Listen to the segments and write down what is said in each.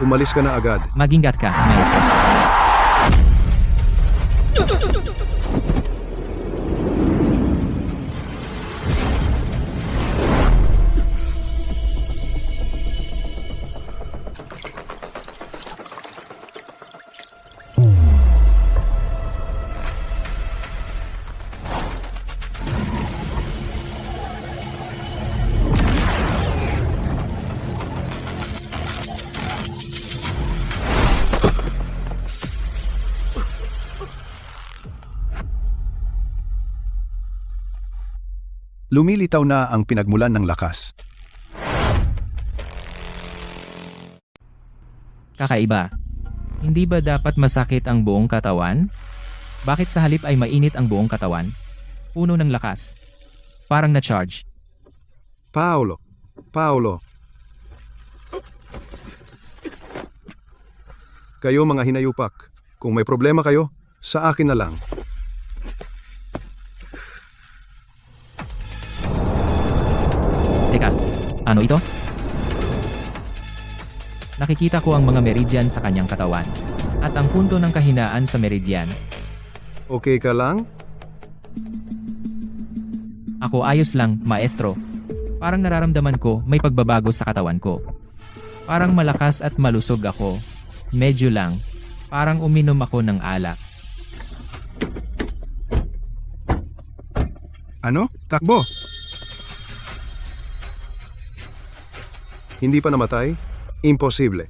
Umalis ka na agad. Mag-ingat ka, maestro. Lumilitaw na ang pinagmulan ng lakas. Kakaiba. Hindi ba dapat masakit ang buong katawan? Bakit sa halip ay mainit ang buong katawan? Puno ng lakas. Parang na-charge. Paolo. Kayo mga hinayupak. Kung may problema kayo, sa akin na lang. Teka, ano ito? Nakikita ko ang mga meridian sa kanyang katawan. At ang punto ng kahinaan sa meridian. Okay ka lang? Ako ayos lang, maestro. Parang nararamdaman ko may pagbabago sa katawan ko. Parang malakas at malusog ako. Medyo lang. Parang uminom ako ng alak. Ano? Takbo! Hindi pa namatay? Imposible.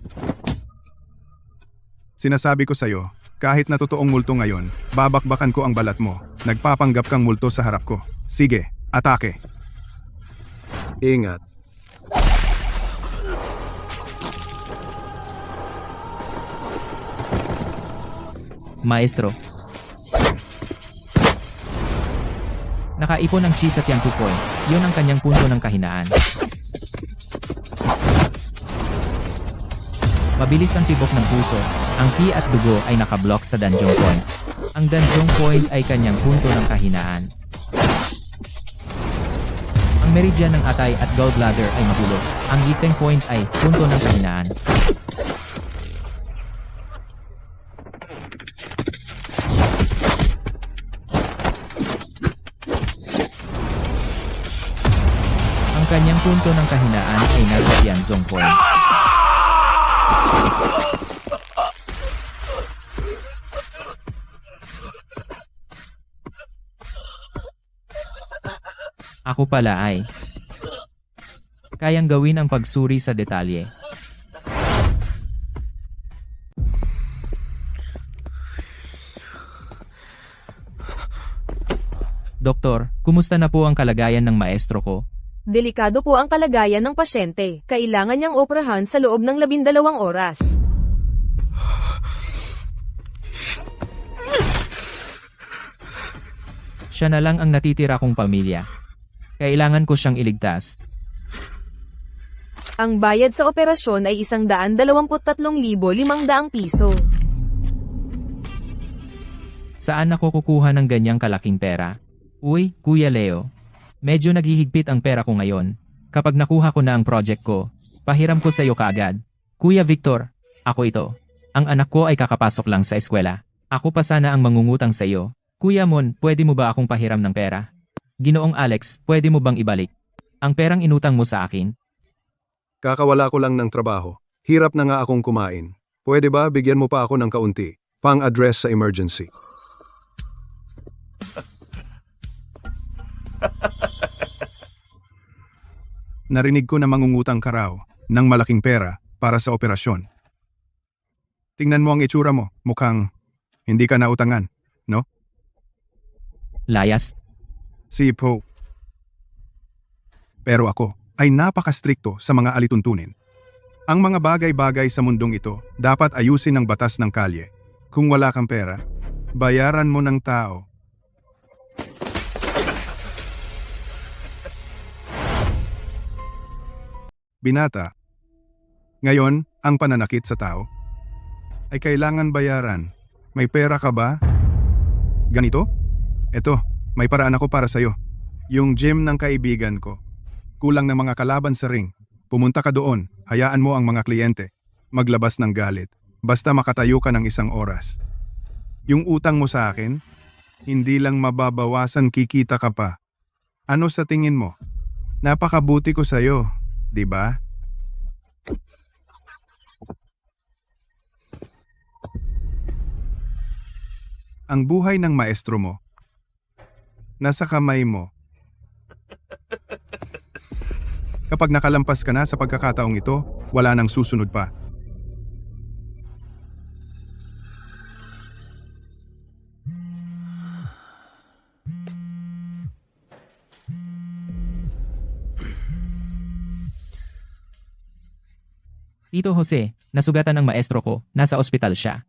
Sinasabi ko sa'yo, kahit na totoong multo ngayon, babakbakan ko ang balat mo. Nagpapanggap kang multo sa harap ko. Sige, atake. Ingat. Maestro. Nakaipon ng cheese at yang 2 point. Yun ang kanyang punto ng kahinaan. Mabilis ang tibok ng puso. Ang ki at dugo ay nakablock sa dungeon point. Ang dungeon point ay kanyang punto ng kahinaan. Ang meridian ng atay at gallbladder ay mabulok. Ang ipeng point ay punto ng kahinaan. Ang kanyang punto ng kahinaan ay nasa Tianzong point. Ako pala ay kayang gawin ang pagsuri sa detalye. Doktor, kumusta na po ang kalagayan ng maestro ko? Delikado po ang kalagayan ng pasyente. Kailangan niyang operahan sa loob ng 12 oras. Siya na lang ang natitira kong pamilya. Kailangan ko siyang iligtas. Ang bayad sa operasyon ay 123,500 piso. Saan ako kukuha ng ganyang kalaking pera? Uy, Kuya Leo. Medyo naghihigpit ang pera ko ngayon. Kapag nakuha ko na ang project ko, pahiram ko sa iyo kaagad. Kuya Victor, ako ito. Ang anak ko ay kakapasok lang sa eskwela. Ako pa sana ang mangungutang sa iyo. Kuya Mon, pwede mo ba akong pahiram ng pera? Ginoong Alex, pwede mo bang ibalik ang perang inutang mo sa akin? Kakawala ko lang ng trabaho. Hirap na nga akong kumain. Pwede ba bigyan mo pa ako ng kaunti? Pang-address sa emergency. Narinig ko na mangungutang ka raw ng malaking pera para sa operasyon. Tingnan mo ang itsura mo. Mukhang hindi ka nautangan, no? Layas? Sipo. Pero ako ay napaka-strikto sa mga alituntunin. Ang mga bagay-bagay sa mundong ito dapat ayusin ng batas ng kalye. Kung wala kang pera, bayaran mo ng tao. Binata, ngayon ang pananakit sa tao ay kailangan bayaran. May pera ka ba? Ganito? Eto, may paraan ako para sa'yo. Yung gym ng kaibigan ko. Kulang ng mga kalaban sa ring. Pumunta ka doon, hayaan mo ang mga kliyente. maglabas ng galit. Basta makatayo ka ng 1 oras. Yung utang mo sa akin, hindi lang mababawasan, kikita ka pa. Ano sa tingin mo? Napakabuti ko sa'yo, di ba? Ang buhay ng maestro mo, nasa kamay mo. Kapag nakalampas ka na sa pagkakataong ito, wala nang susunod pa. Tito Jose, nasugatan ng maestro ko, nasa ospital siya.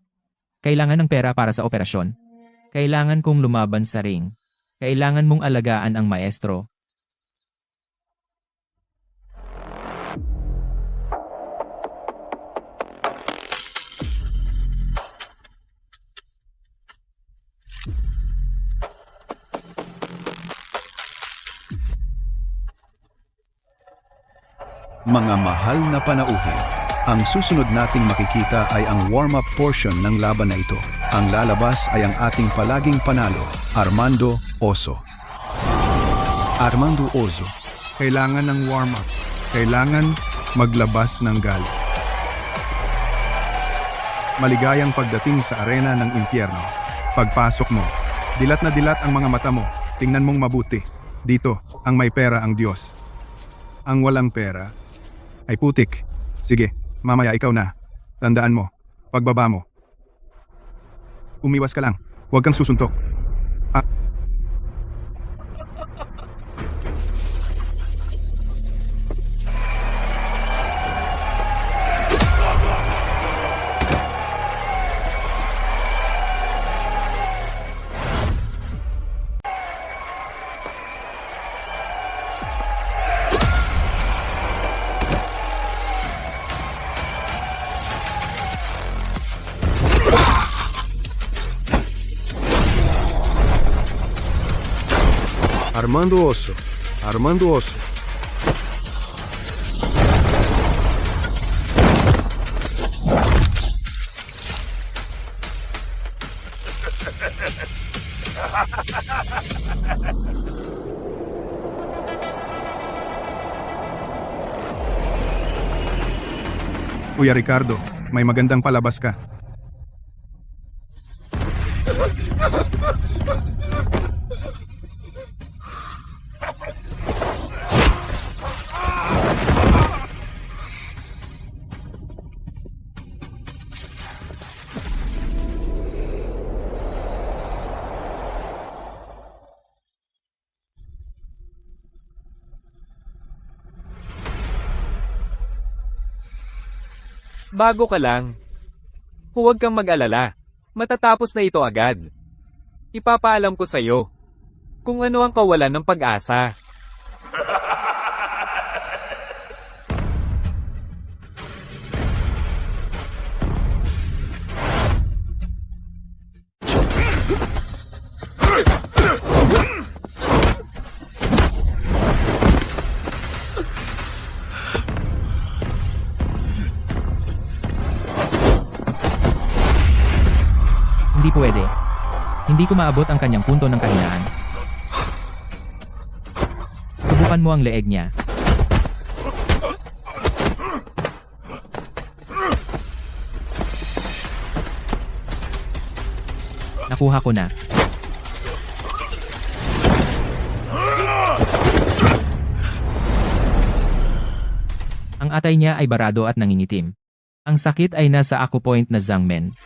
Kailangan ng pera para sa operasyon. Kailangan kong lumaban sa ring. Kailangan mong alagaan ang maestro. Mga mahal na panauhin, ang susunod nating makikita ay ang warm-up portion ng laban na ito. Ang lalabas ay ang ating palaging panalo, Armando Oso. Armando Oso, kailangan ng warm-up. Kailangan maglabas ng galit. Maligayang pagdating sa arena ng impyerno. Pagpasok mo, dilat na dilat ang mga mata mo. Tingnan mong mabuti. Dito, ang may pera ang Diyos. Ang walang pera ay putik. Sige, mamaya ikaw na. Tandaan mo, pagbaba mo. Umiwas ka lang. Huwag kang susuntok. Armando Oso. Armando Oso. Kuya Ricardo, may magandang palabas ka. Bago ka lang. Huwag kang mag-alala. Matatapos na ito agad. Ipapaalam ko sa'yo kung ano ang kawalan ng pag-asa. Hindi pwede. Hindi ko maabot ang kanyang punto ng kahinaan. Subukan mo ang leeg niya. Nakuha ko na. Ang atay niya ay barado at nangingitim. Ang sakit ay nasa acupoint na Zangmen.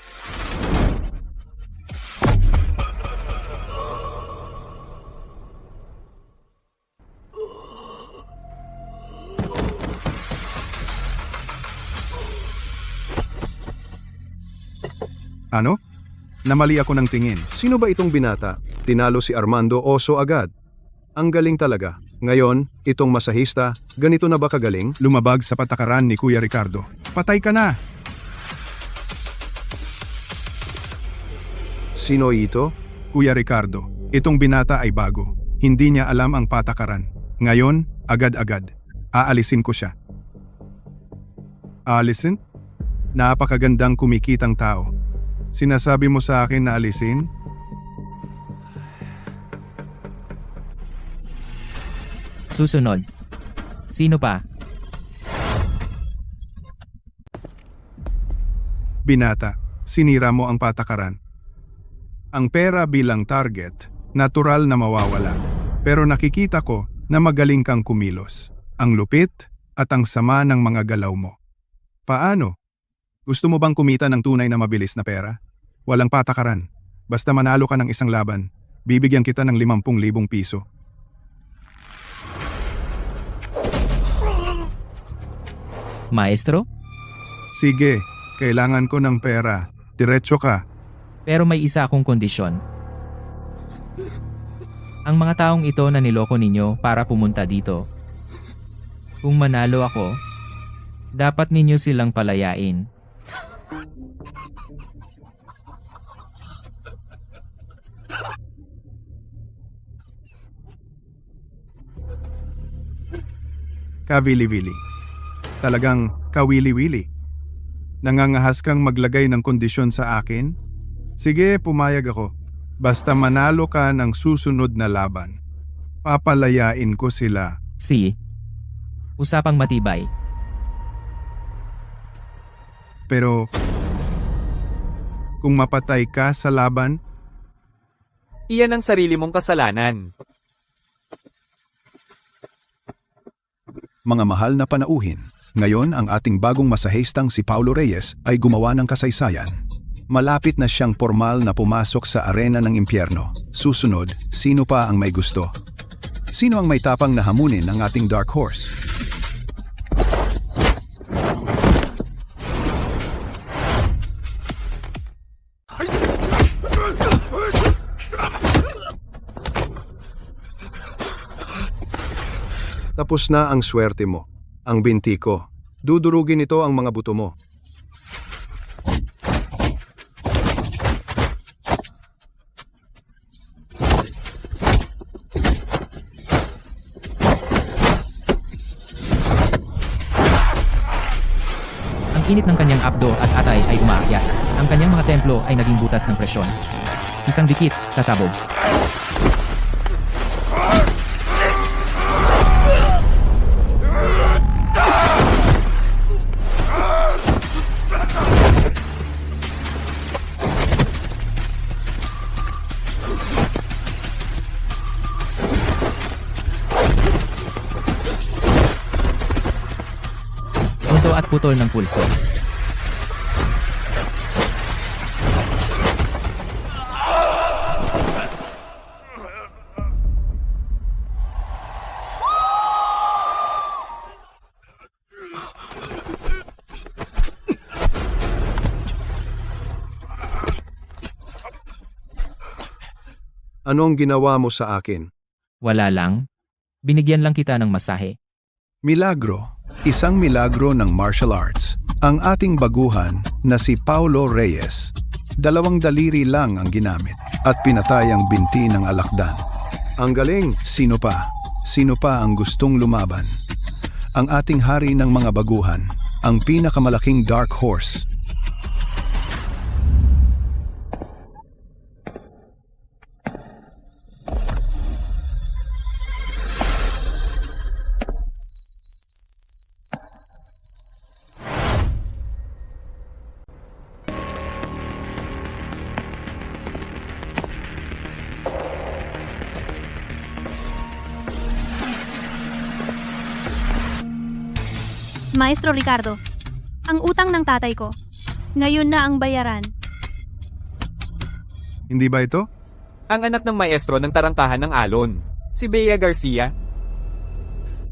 Ano? Namali ako ng tingin. Sino ba itong binata? Tinalo si Armando Oso agad. Ang galing talaga. Ngayon, itong masahista, ganito na ba kagaling? Lumabag sa patakaran ni Kuya Ricardo. Patay ka na! Sino ito? Kuya Ricardo, itong binata ay bago. Hindi niya alam ang patakaran. Ngayon, agad-agad. Aalisin ko siya. Aalisin? Napakagandang kumikitang tao. Sinasabi mo sa akin na alisin? Susunod. Sino pa? Binata, sinira mo ang patakaran. Ang pera bilang target, natural na mawawala. Pero nakikita ko na magaling kang kumilos. Ang lupit at ang sama ng mga galaw mo. Paano? Gusto mo bang kumita ng tunay na mabilis na pera? Walang patakaran. Basta manalo ka ng isang laban, bibigyan kita ng 50,000 piso. Maestro? Sige, kailangan ko ng pera. Diretso ka. Pero may isa akong kondisyon. Ang mga taong ito na niloko ninyo para pumunta dito. Kung manalo ako, dapat ninyo silang palayain. Kawili-wili. Talagang kawili-wili. Nangangahas kang maglagay ng kondisyon sa akin? Sige, pumayag ako. Basta manalo ka ng susunod na laban. Papalayain ko sila. Si. Usapang matibay. Pero, kung mapatay ka sa laban, Iyan ang sarili mong kasalanan. Mga mahal na panauhin, ngayon ang ating bagong masahistang si Paulo Reyes ay gumawa ng kasaysayan. Malapit na siyang formal na pumasok sa arena ng impyerno. Susunod, sino pa ang may gusto? Sino ang may tapang na hamunin ng ating Dark Horse? Tapos na ang swerte mo. Ang binti ko. Dudurugin ito ang mga buto mo. Ang init ng kanyang abdo at atay ay umaakyat. Ang kanyang mga templo ay naging butas ng presyon. Isang dikit, sasabog. Punto at putol ng pulso. Ano ang ginawa mo sa akin? Wala lang. Binigyan lang kita ng masahe. Milagro, isang milagro ng martial arts. Ang ating baguhan na si Paulo Reyes. 2 daliri lang ang ginamit at pinatay ang binti ng alakdan. Ang galing! Sino pa? Sino pa ang gustong lumaban? Ang ating hari ng mga baguhan, ang pinakamalaking Dark Horse. Maestro Ricardo, ang utang ng tatay ko. Ngayon na ang bayaran. hindi ba ito? Ang anak ng maestro ng tarangkahan ng alon. Si Bea Garcia.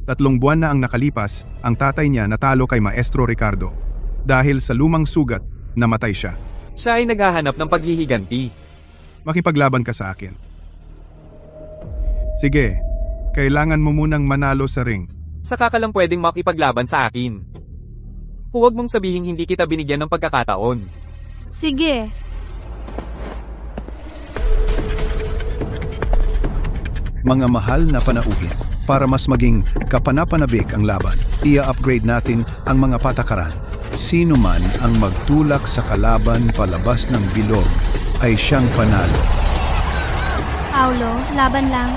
3 buwan na ang nakalipas, ang tatay niya natalo kay Maestro Ricardo. Dahil sa lumang sugat, namatay siya. Siya ay naghahanap ng paghihiganti. Makipaglaban ka sa akin. Sige, kailangan mo munang manalo sa ring. Saka ka lang pwedeng makipaglaban sa akin. Huwag mong sabihing hindi kita binigyan ng pagkakataon. Sige. Mga mahal na panauhin, para mas maging kapanapanabik ang laban, ia-upgrade natin ang mga patakaran. Sino man ang magtulak sa kalaban palabas ng bilog ay siyang panalo. Paulo, laban lang.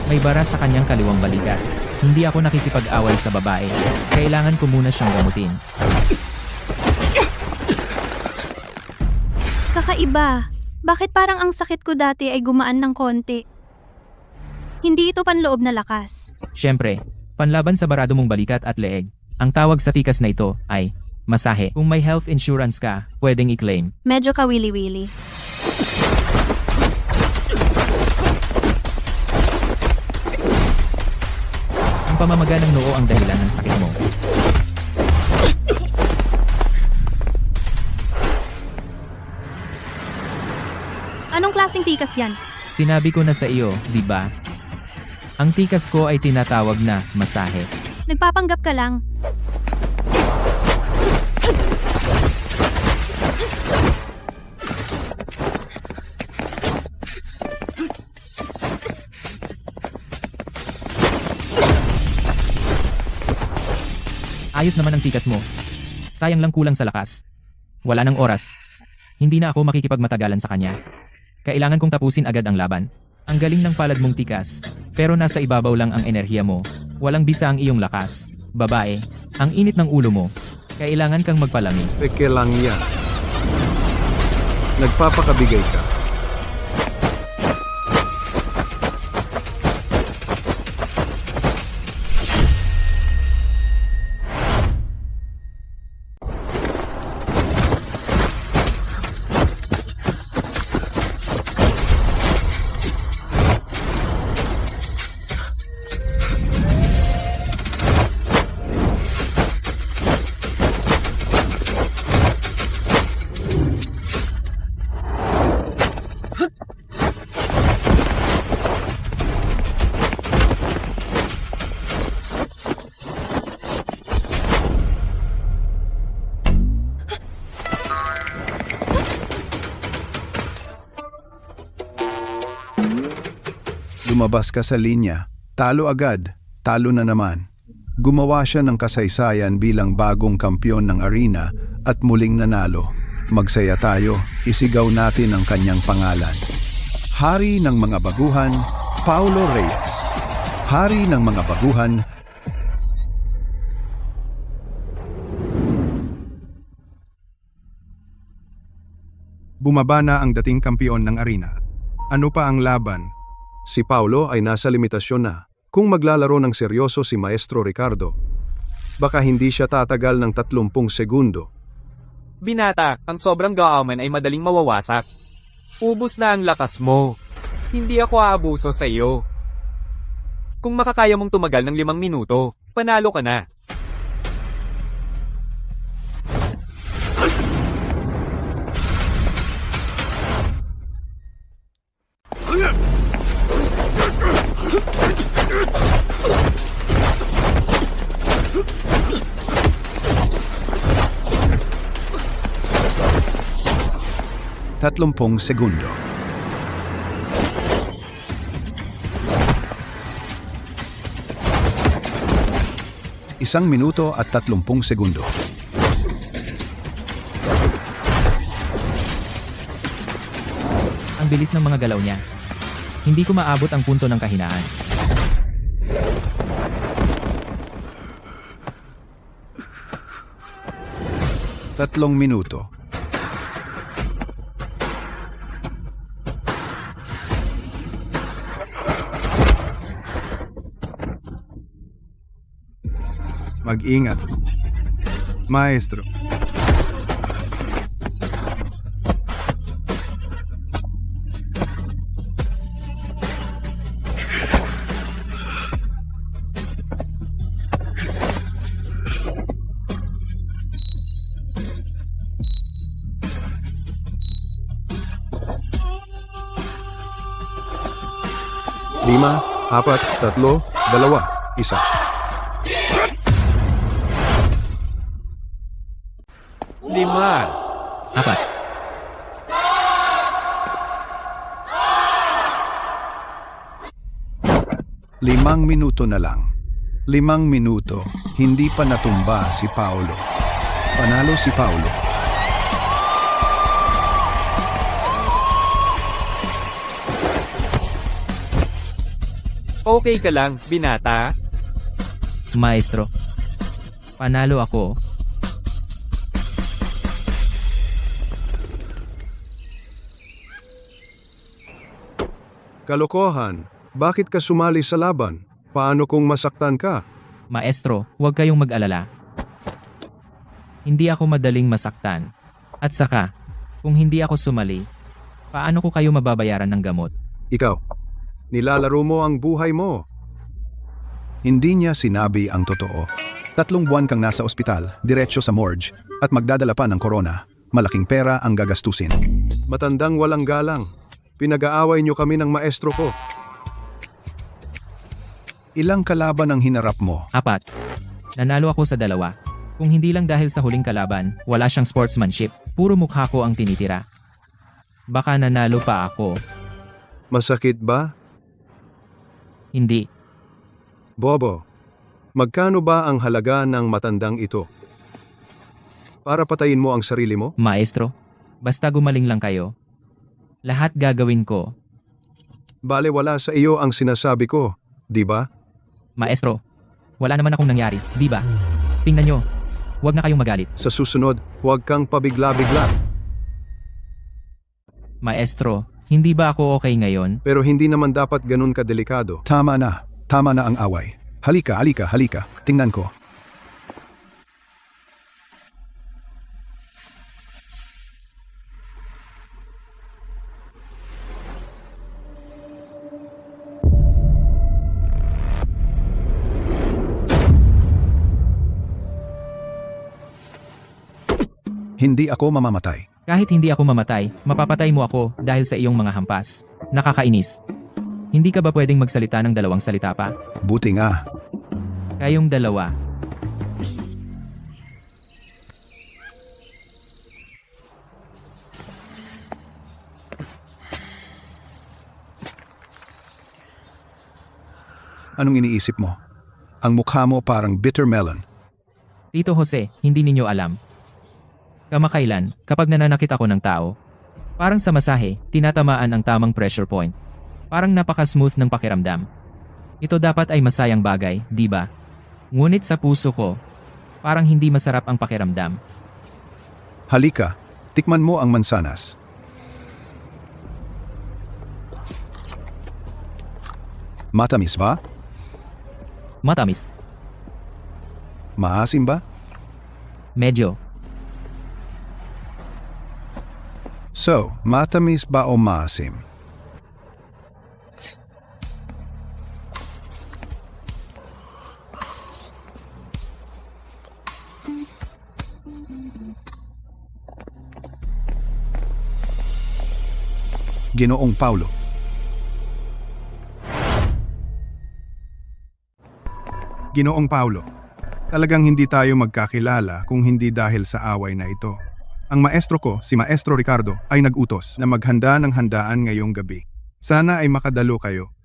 May bara sa kanyang kaliwang balikat. Hindi ako nakikipag-away sa babae. Kailangan ko muna siyang gamutin. Kakaiba. Bakit parang ang sakit ko dati ay gumaan ng konti? Hindi ito panloob na lakas. Siyempre, panlaban sa barado mong balikat at leeg. Ang tawag sa tikas na ito ay masahe. Kung may health insurance ka, pwedeng i-claim. Medyo kawili-wili. Ang pamamaga ng noo ang dahilan ng sakit mo. Anong klaseng tikas yan? Sinabi ko na sa iyo, di ba? Ang tikas ko ay tinatawag na masahe. Nagpapanggap ka lang. Ayos naman ang tikas mo. Sayang lang kulang sa lakas. Wala nang oras. Hindi na ako makikipagmatagalan sa kanya. Kailangan kong tapusin agad ang laban. Ang galing ng palad mong tikas, pero nasa ibabaw lang ang enerhiya mo. Walang bisa ang iyong lakas. Babae, ang init ng ulo mo. Kailangan kang magpalamig. Peke lang yan. Nagpapakabigay ka. Lumabas ka sa linya. Talo agad. Talo na naman. Gumawa siya ng kasaysayan bilang bagong kampyon ng arena at muling nanalo. Magsaya tayo, isigaw natin ang kanyang pangalan. Hari ng mga baguhan, Paulo Reyes. Hari ng mga baguhan, Bumaba na ang dating kampiyon ng arena. Ano pa ang laban? Si Paulo ay nasa limitasyon na. Kung maglalaro ng seryoso si Maestro Ricardo, baka hindi siya tatagal ng 30 segundo. Binata, ang sobrang gaaman ay madaling mawawasak. Ubus na ang lakas mo. Hindi ako aabuso sa iyo. Kung makakaya mong tumagal ng 5 minuto, panalo ka na. Tatlumpung segundo. Isang minuto at 30 segundo. Ang bilis ng mga galaw niya. Hindi ko maabot ang punto ng kahinaan. Tatlong minuto. Mag-ingat. Maestro. 5, 4, 3, 2, 1. Lima. 4. Limang minuto na lang. 5 minuto, hindi pa natumba si Paolo. Panalo si Paolo. Okay ka lang, binata? Maestro. Panalo ako. Kalokohan, bakit ka sumali sa laban? Paano kung masaktan ka? Maestro, huwag kayong mag-alala. Hindi ako madaling masaktan. At saka, kung hindi ako sumali, paano ko kayo mababayaran ng gamot? Ikaw, nilalaro mo ang buhay mo. Hindi niya sinabi ang totoo. 3 buwan kang nasa ospital, diretso sa morgue, at magdadala pa ng corona. Malaking pera ang gagastusin. Matandang walang galang. Pinag-aaway niyo kami ng maestro ko. Ilang kalaban ang hinarap mo? 4. Nanalo ako sa 2. Kung hindi lang dahil sa huling kalaban, wala siyang sportsmanship. Puro mukha ko ang tinitira. Baka nanalo pa ako. Masakit ba? Hindi. Bobo, magkano ba ang halaga ng matandang ito? Para patayin mo ang sarili mo? Maestro, basta gumaling lang kayo. Lahat gagawin ko. Bale wala sa iyo ang sinasabi ko, di ba? Maestro, wala naman akong nangyari, di ba? Tingnan nyo, huwag na kayong magalit. Sa susunod, huwag kang pabigla-bigla. Maestro, hindi ba ako okay ngayon? Pero hindi naman dapat ganun kadelikado. Tama na ang away. Halika, tingnan ko. Hindi ako mamamatay. Kahit hindi ako mamatay, mapapatay mo ako dahil sa iyong mga hampas. Nakakainis. Hindi ka ba pwedeng magsalita ng 2 salita pa? Buti nga. Kayong 2. Anong iniisip mo? Ang mukha mo parang bitter melon. Tito Jose, hindi ninyo alam. Kamakailan, kapag nananakit ako ng tao, parang sa masahe, tinatamaan ang tamang pressure point. Parang napaka-smooth ng pakiramdam. Ito dapat ay masayang bagay, di ba? Ngunit sa puso ko, parang hindi masarap ang pakiramdam. Halika, tikman mo ang mansanas. Matamis ba? Matamis. Maasim ba? Medyo. So, matamis ba o maasim? Ginoong Paulo. Ginoong Paulo, talagang hindi tayo magkakilala kung hindi dahil sa away na ito. Ang maestro ko, si Maestro Ricardo, ay nag-utos na maghanda ng handaan ngayong gabi. Sana ay makadalo kayo.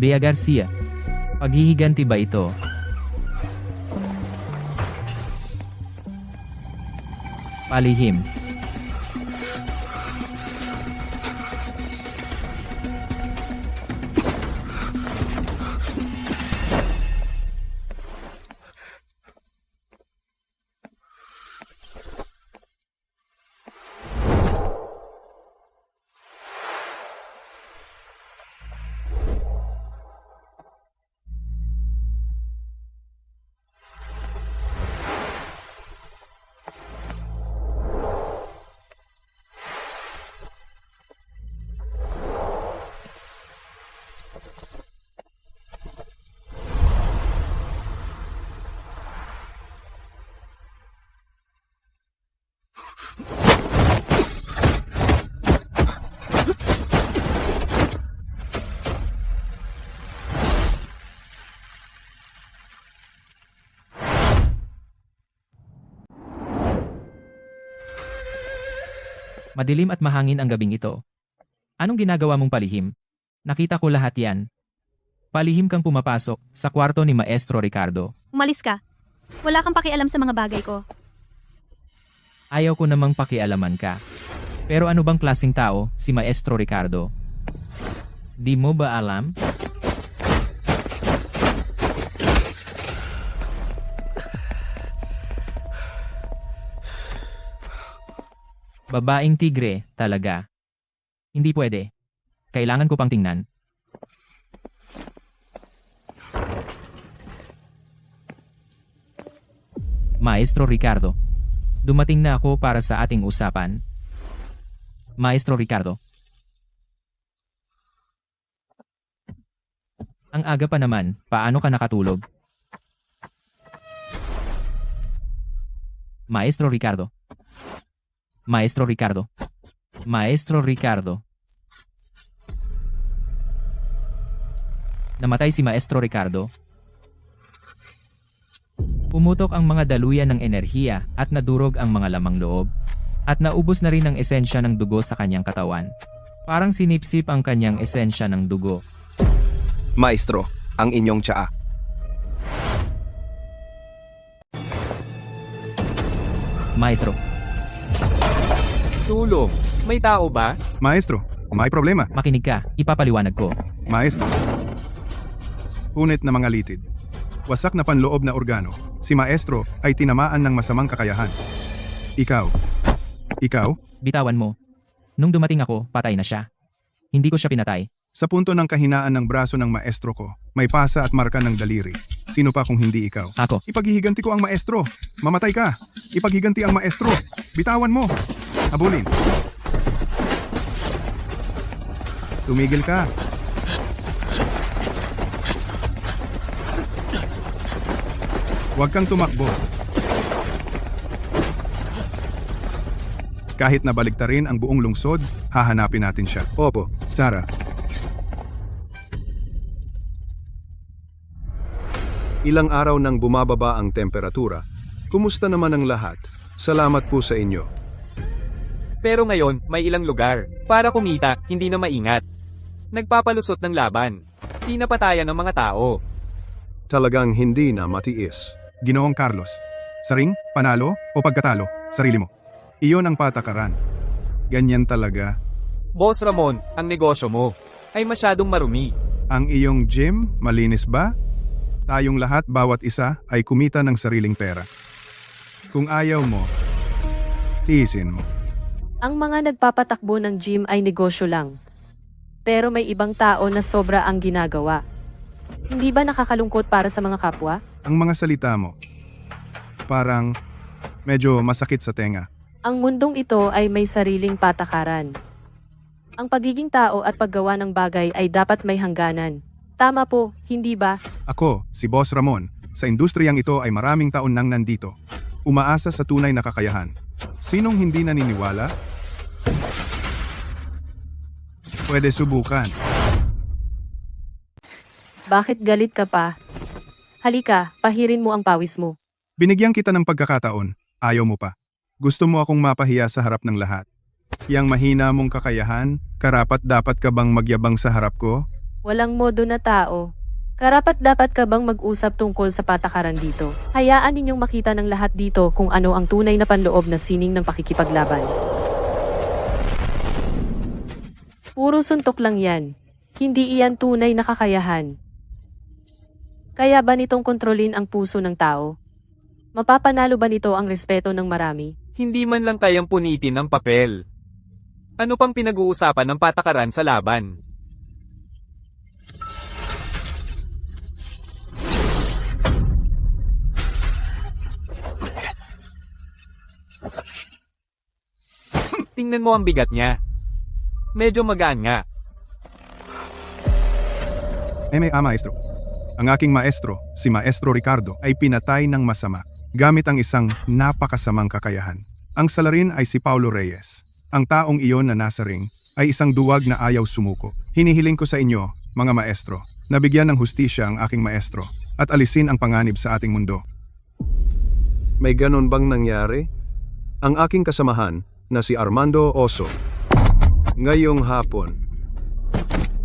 Bea Garcia. Paghihiganti ba ito? Palihim. Madilim at mahangin ang gabing ito. Anong ginagawa mong palihim? Nakita ko lahat yan. Palihim kang pumapasok sa kwarto ni Maestro Ricardo. Umalis ka. Wala kang pakialam sa mga bagay ko. Ayaw ko namang pakialaman ka. Pero ano bang klaseng tao si Maestro Ricardo? Di mo ba alam? Babaeng tigre, talaga. Hindi pwede. Kailangan ko pang tingnan. Maestro Ricardo. Dumating na ako para sa ating usapan. Maestro Ricardo. Ang aga pa naman, paano ka nakatulog? Maestro Ricardo. Maestro Ricardo. Maestro Ricardo. Namatay si Maestro Ricardo. Pumutok ang mga daluyan ng enerhiya at nadurog ang mga lamang loob. At naubos na rin ang esensya ng dugo sa kanyang katawan. Parang sinipsip ang kanyang esensya ng dugo. Maestro, ang inyong tsaa. Maestro. Tulong. May tao ba? Maestro, may problema. Makinig ka, ipapaliwanag ko. Maestro. Punit na mga litid. Wasak na panloob na organo. Si Maestro ay tinamaan ng masamang kakayahan. Ikaw. Bitawan mo. Nung dumating ako, patay na siya. Hindi ko siya pinatay. Sa punto ng kahinaan ng braso ng Maestro ko, may pasa at marka ng daliri. Sino pa kung hindi ikaw? Ako. Ipaghihiganti ko ang Maestro. Mamatay ka. Ipaghiganti ang Maestro. Bitawan mo. Habulin. Tumigil ka. Huwag kang tumakbo. Kahit nabaligtarin ang buong lungsod, hahanapin natin siya. Opo. Sarah, Ilang araw nang bumababa ang temperatura. Kumusta naman ang lahat? Salamat po sa inyo. Pero ngayon, may ilang lugar. Para kumita, hindi na maingat. Nagpapalusot ng laban. Pinapatayan ng mga tao. Talagang hindi na matiis. Ginoong Carlos. Saring, panalo, o pagkatalo, sarili mo. Iyon ang patakaran. Ganyan talaga. Boss Ramon, ang negosyo mo ay masyadong marumi. Ang iyong gym, malinis ba? Tayong lahat, bawat isa, ay kumita ng sariling pera. Kung ayaw mo, tiisin mo. Ang mga nagpapatakbo ng gym ay negosyo lang. Pero may ibang tao na sobra ang ginagawa. Hindi ba nakakalungkot para sa mga kapwa? Ang mga salita mo, parang medyo masakit sa tenga. Ang mundong ito ay may sariling patakaran. Ang pagiging tao at paggawa ng bagay ay dapat may hangganan. Tama po, hindi ba? Ako, si Boss Ramon, sa industriyang ito ay maraming taon nang nandito. Umaasa sa tunay na kakayahan. Sinong hindi naniniwala? Pwede subukan. Bakit galit ka pa? Halika, pahirin mo ang pawis mo. Binigyan kita ng pagkakataon, ayaw mo pa. Gusto mo akong mapahiya sa harap ng lahat. Yang mahina mong kakayahan, karapat dapat ka bang magyabang sa harap ko? Walang modo na tao. Karapat dapat ka bang mag-usap tungkol sa patakaran dito? Hayaan ninyong makita ng lahat dito kung ano ang tunay na panloob na sining ng pakikipaglaban. Puro suntok lang yan. Hindi iyan tunay na kakayahan. Kaya ba nitong kontrolin ang puso ng tao? Mapapanalo ba nito ang respeto ng marami? Hindi man lang kayang punitin ang papel. Ano pang pinag-uusapan ng patakaran sa laban? Tingnan mo ang bigat niya. Medyo magaan nga. Maestro. Ang aking maestro, si Maestro Ricardo, ay pinatay ng masama gamit ang isang napakasamang kakayahan. Ang salarin ay si Paulo Reyes. Ang taong iyon na nasa ring ay isang duwag na ayaw sumuko. Hinihiling ko sa inyo, mga maestro, na bigyan ng hustisya ang aking maestro at alisin ang panganib sa ating mundo. May ganon bang nangyari? Ang aking kasamahan na si Armando Oso. Ngayong hapon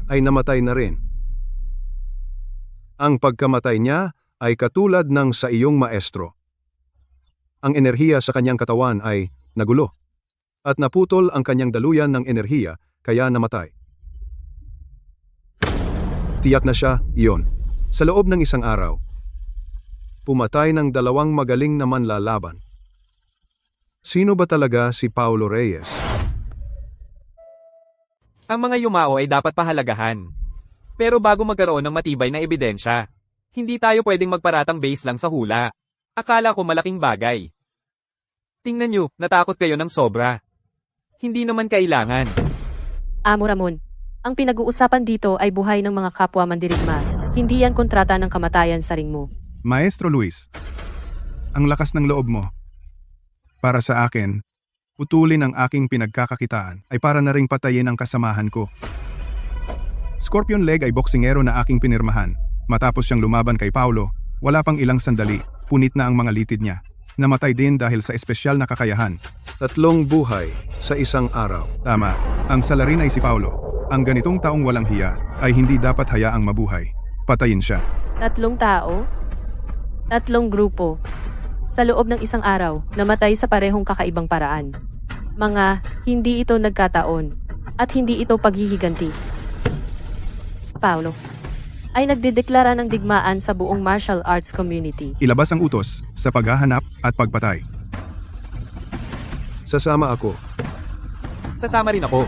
ay namatay na rin. Ang pagkamatay niya ay katulad ng sa iyong maestro. Ang enerhiya sa kanyang katawan ay nagulo at naputol ang kanyang daluyan ng enerhiya kaya namatay. Tiyak na siya, iyon. Sa loob ng isang araw, pumatay ng 2 magaling na manlalaban. Sino ba talaga si Paulo Reyes? Ang mga yumao ay dapat pahalagahan. Pero bago magkaroon ng matibay na ebidensya, hindi tayo pwedeng magparatang base lang sa hula. Akala ko malaking bagay. Tingnan nyo, natakot kayo ng sobra. Hindi naman kailangan. Amo Ramon, ang pinag-uusapan dito ay buhay ng mga kapwa mandirigma. Hindi yan kontrata ng kamatayan sa ring mo. Maestro Luis, ang lakas ng loob mo. Para sa akin, putulin ang aking pinagkakakitaan ay para na ring patayin ang kasamahan ko. Scorpion Leg ay boksingero na aking pinirmahan. Matapos siyang lumaban kay Paulo, wala pang ilang sandali, punit na ang mga litid niya. Namatay din dahil sa espesyal na kakayahan. 3 buhay sa isang araw. Tama, ang salarin ay si Paulo. Ang ganitong taong walang hiya ay hindi dapat hayaang mabuhay. Patayin siya. 3 tao? 3 grupo. Sa loob ng isang araw, namatay sa parehong kakaibang paraan. Mga, hindi ito nagkataon. At hindi ito paghihiganti. Paulo ay nagdedeklara ng digmaan sa buong martial arts community. Ilabas ang utos sa paghahanap at pagpatay. Sasama ako. Sasama rin ako.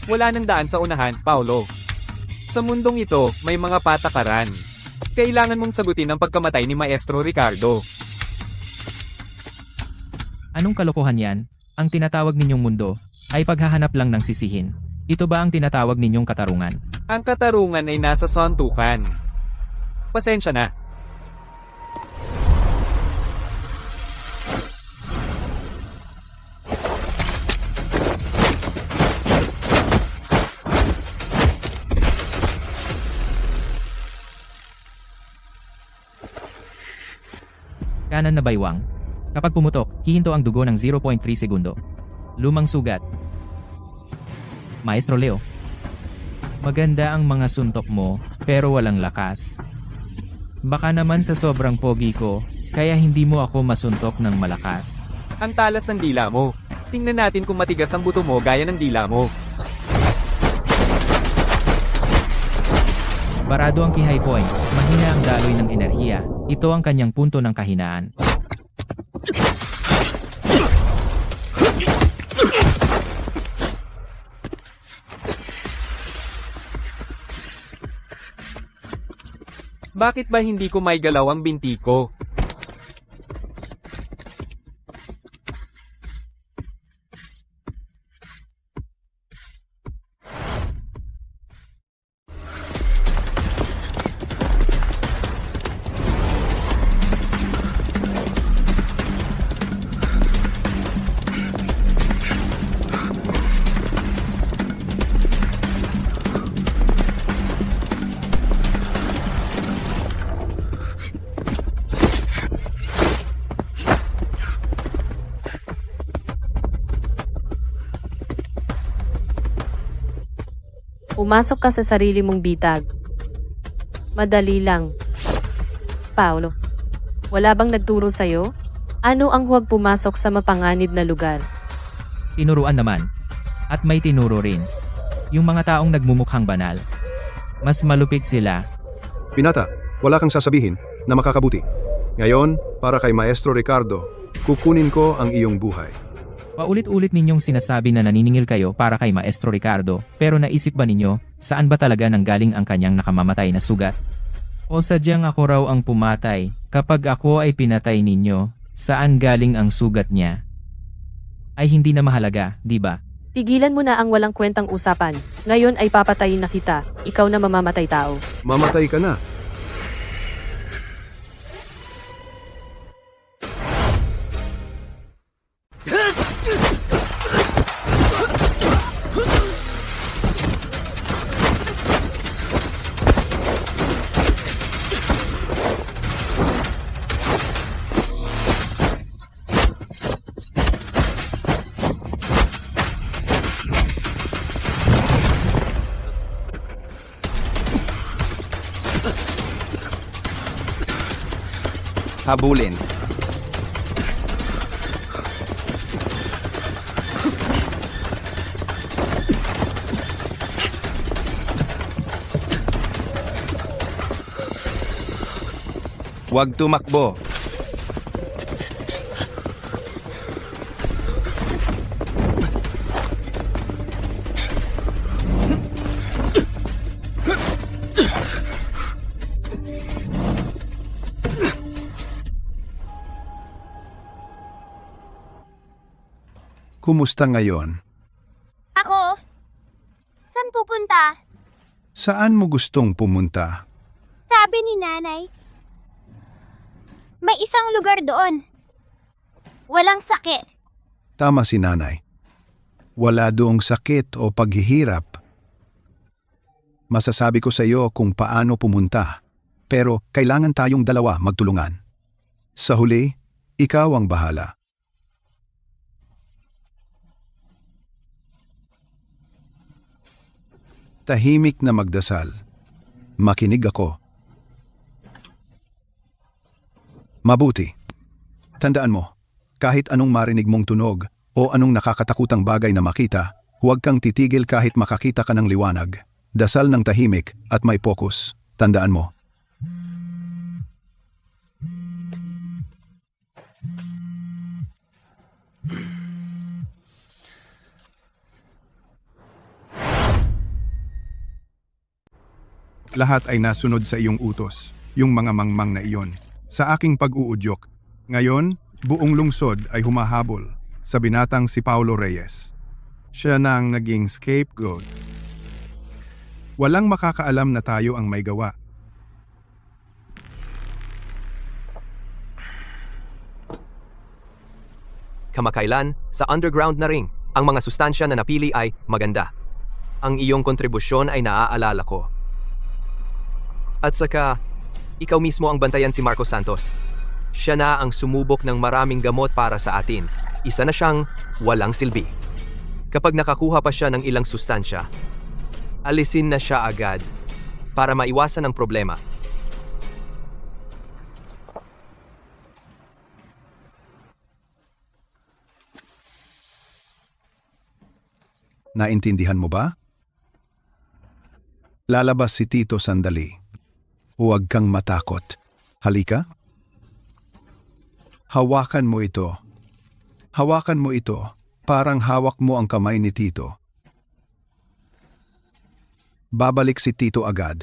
Wala nang daan sa unahan, Paulo. Sa mundong ito, may mga patakaran. Kailangan mong sagutin ang pagkamatay ni Maestro Ricardo. Anong kalokohan yan? Ang tinatawag ninyong mundo ay paghahanap lang ng sisihin. Ito ba ang tinatawag ninyong katarungan? Ang katarungan ay nasa santukan. Pasensya na. Kanan na baywang. Kapag pumutok, hihinto ang dugo ng 0.3 segundo. Lumang sugat. Maestro Leo. Maganda ang mga suntok mo, pero walang lakas. Baka naman sa sobrang pogi ko, kaya hindi mo ako masuntok ng malakas. Ang talas ng dila mo. Tingnan natin kung matigas ang buto mo gaya ng dila mo. Barado ang Kihay Point, mahina ang daloy ng enerhiya. Ito ang kanyang punto ng kahinaan. Bakit ba hindi ko may galaw ang binti ko? Pumasok ka sa sarili mong bitag. Madali lang. Paulo, wala bang nagturo sa'yo? Ano ang huwag pumasok sa mapanganib na lugar? Tinuruan naman. At may tinuro rin. Yung mga taong nagmumukhang banal. Mas malupit sila. Binata, wala kang sasabihin na makakabuti. Ngayon, para kay Maestro Ricardo, kukunin ko ang iyong buhay. Paulit-ulit ninyong sinasabi na naniningil kayo para kay Maestro Ricardo, pero naisip ba ninyo, saan ba talaga nanggaling ang kanyang nakamamatay na sugat? O sadyang ako raw ang pumatay, kapag ako ay pinatay ninyo, saan galing ang sugat niya? Ay hindi na mahalaga, di ba? Tigilan mo na ang walang kwentang usapan. Ngayon ay papatayin na kita. Ikaw na mamamatay tao. Mamatay ka na. Habulin. Huwag tumakbo. Kumusta ngayon? Ako? Saan pupunta? Saan mo gustong pumunta? Sabi ni nanay. May isang lugar doon. Walang sakit. Tama si nanay. Wala doong sakit o paghihirap. Masasabi ko sa iyo kung paano pumunta, pero kailangan tayong dalawa magtulungan. Sa huli, ikaw ang bahala. Tahimik na magdasal. Makinig ako. Mabuti. Tandaan mo, kahit anong marinig mong tunog o anong nakakatakutang bagay na makita, huwag kang titigil kahit makakita ka ng liwanag. Dasal ng tahimik at may focus. Tandaan mo. Lahat ay nasunod sa iyong utos, yung mga mangmang na iyon. Sa aking pag-uudyok, ngayon, buong lungsod ay humahabol sa binatang si Paulo Reyes. Siya na ang naging scapegoat. Walang makakaalam na tayo ang may gawa. Kamakailan, sa underground na ring, ang mga sustansya na napili ay maganda. Ang iyong kontribusyon ay naaalala ko. At saka, ikaw mismo ang bantayan si Marcos Santos. Siya na ang sumubok ng maraming gamot para sa atin. Isa na siyang walang silbi. Kapag nakakuha pa siya ng ilang sustansya, alisin na siya agad para maiwasan ang problema. Naintindihan mo ba? Lalabas si Tito sandali. Huwag kang matakot. Halika. Hawakan mo ito. Hawakan mo ito. Parang hawak mo ang kamay ni Tito. Babalik si Tito agad.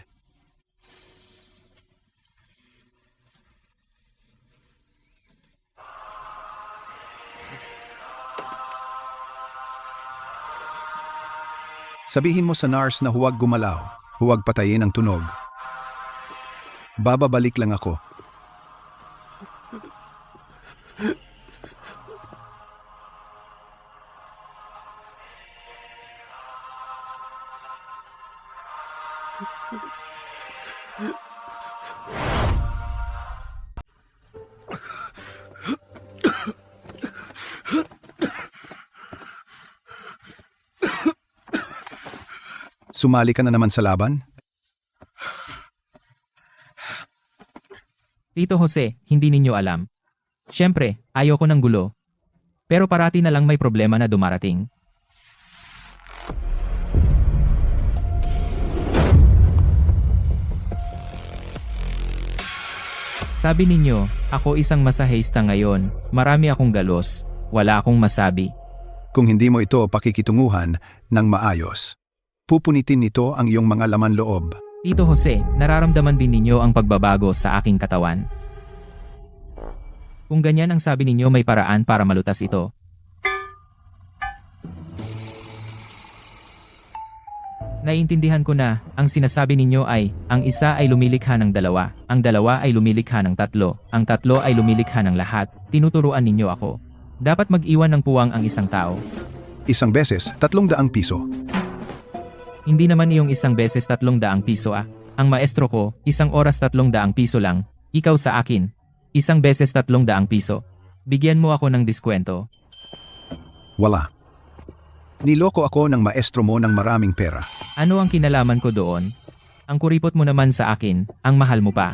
Sabihin mo sa nurse na huwag gumalaw, huwag patayin ang tunog. Bababalik lang ako. Sumali ka na naman sa laban? Tito Jose, hindi ninyo alam. Siyempre, ayoko ng gulo. Pero parati na lang may problema na dumarating. Sabi ninyo, ako isang masahista ngayon, marami akong galos, wala akong masabi. Kung hindi mo ito pakikitunguhan ng maayos, pupunitin nito ang iyong mga laman loob. Tito Jose, nararamdaman din ninyo ang pagbabago sa aking katawan. Kung ganyan ang sabi ninyo, may paraan para malutas ito. Naiintindihan ko na, ang sinasabi ninyo ay, ang isa ay lumilikha ng dalawa, ang dalawa ay lumilikha ng tatlo, ang tatlo ay lumilikha ng lahat, tinuturuan ninyo ako. Dapat mag-iwan ng puwang ang isang tao. Isang beses, 300 piso. Hindi naman iyong isang beses 300 piso ah. Ang maestro ko, 1 oras 300 piso lang. Ikaw sa akin, 1 beses 300 piso. Bigyan mo ako ng diskwento. Wala. Niloko ako ng maestro mo ng maraming pera. Ano ang kinalaman ko doon? Ang kuripot mo naman sa akin, ang mahal mo pa.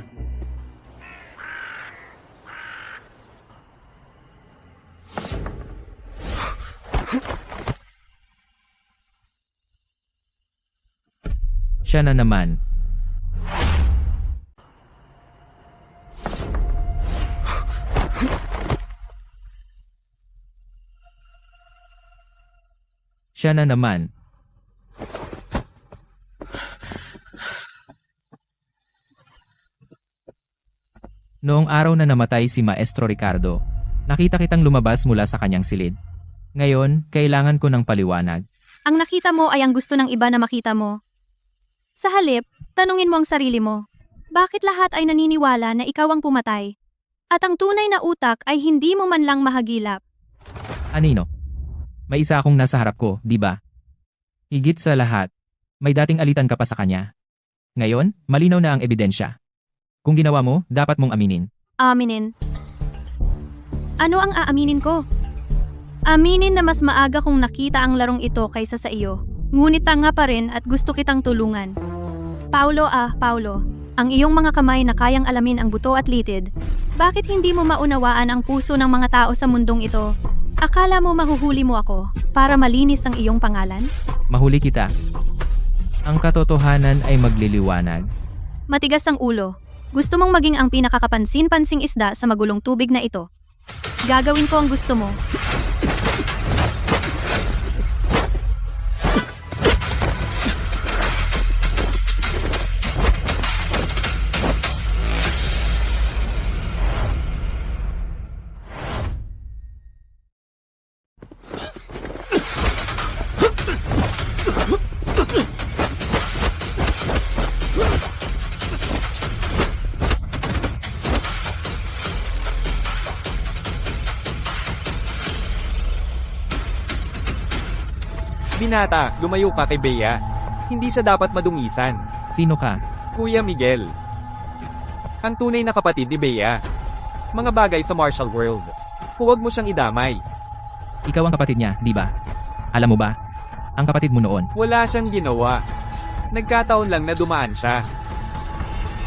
Siya na naman. Siya na naman. Noong araw na namatay si Maestro Ricardo, nakita kitang lumabas mula sa kanyang silid. Ngayon, kailangan ko ng paliwanag. Ang nakita mo ay ang gusto ng iba na makita mo. Sa halip, tanungin mo ang sarili mo. Bakit lahat ay naniniwala na ikaw ang pumatay? At ang tunay na utak ay hindi mo man lang mahagilap. Anino? May isa akong nasa harap ko, di ba? Higit sa lahat, may dating alitan ka pa sa kanya. Ngayon, malinaw na ang ebidensya. Kung ginawa mo, dapat mong aminin. Aminin. Ano ang aaminin ko? Aminin na mas maaga kong nakita ang larong ito kaysa sa iyo. Ngunit tanga pa rin at gusto kitang tulungan. Paulo, ang iyong mga kamay na kayang alamin ang buto at litid. Bakit hindi mo maunawaan ang puso ng mga tao sa mundong ito? Akala mo mahuhuli mo ako para malinis ang iyong pangalan? Mahuli kita. Ang katotohanan ay magliliwanag. Matigas ang ulo. Gusto mong maging ang pinakakapansin-pansing isda sa magulong tubig na ito. Gagawin ko ang gusto mo. Binata, lumayo ka kay Bea. Hindi siya dapat madungisan. Sino ka? Kuya Miguel. Ang tunay na kapatid ni Bea. Mga bagay sa martial world. Huwag mo siyang idamay. Ikaw ang kapatid niya, di ba? Alam mo ba? Ang kapatid mo noon. Wala siyang ginawa. Nagkataon lang na dumaan siya.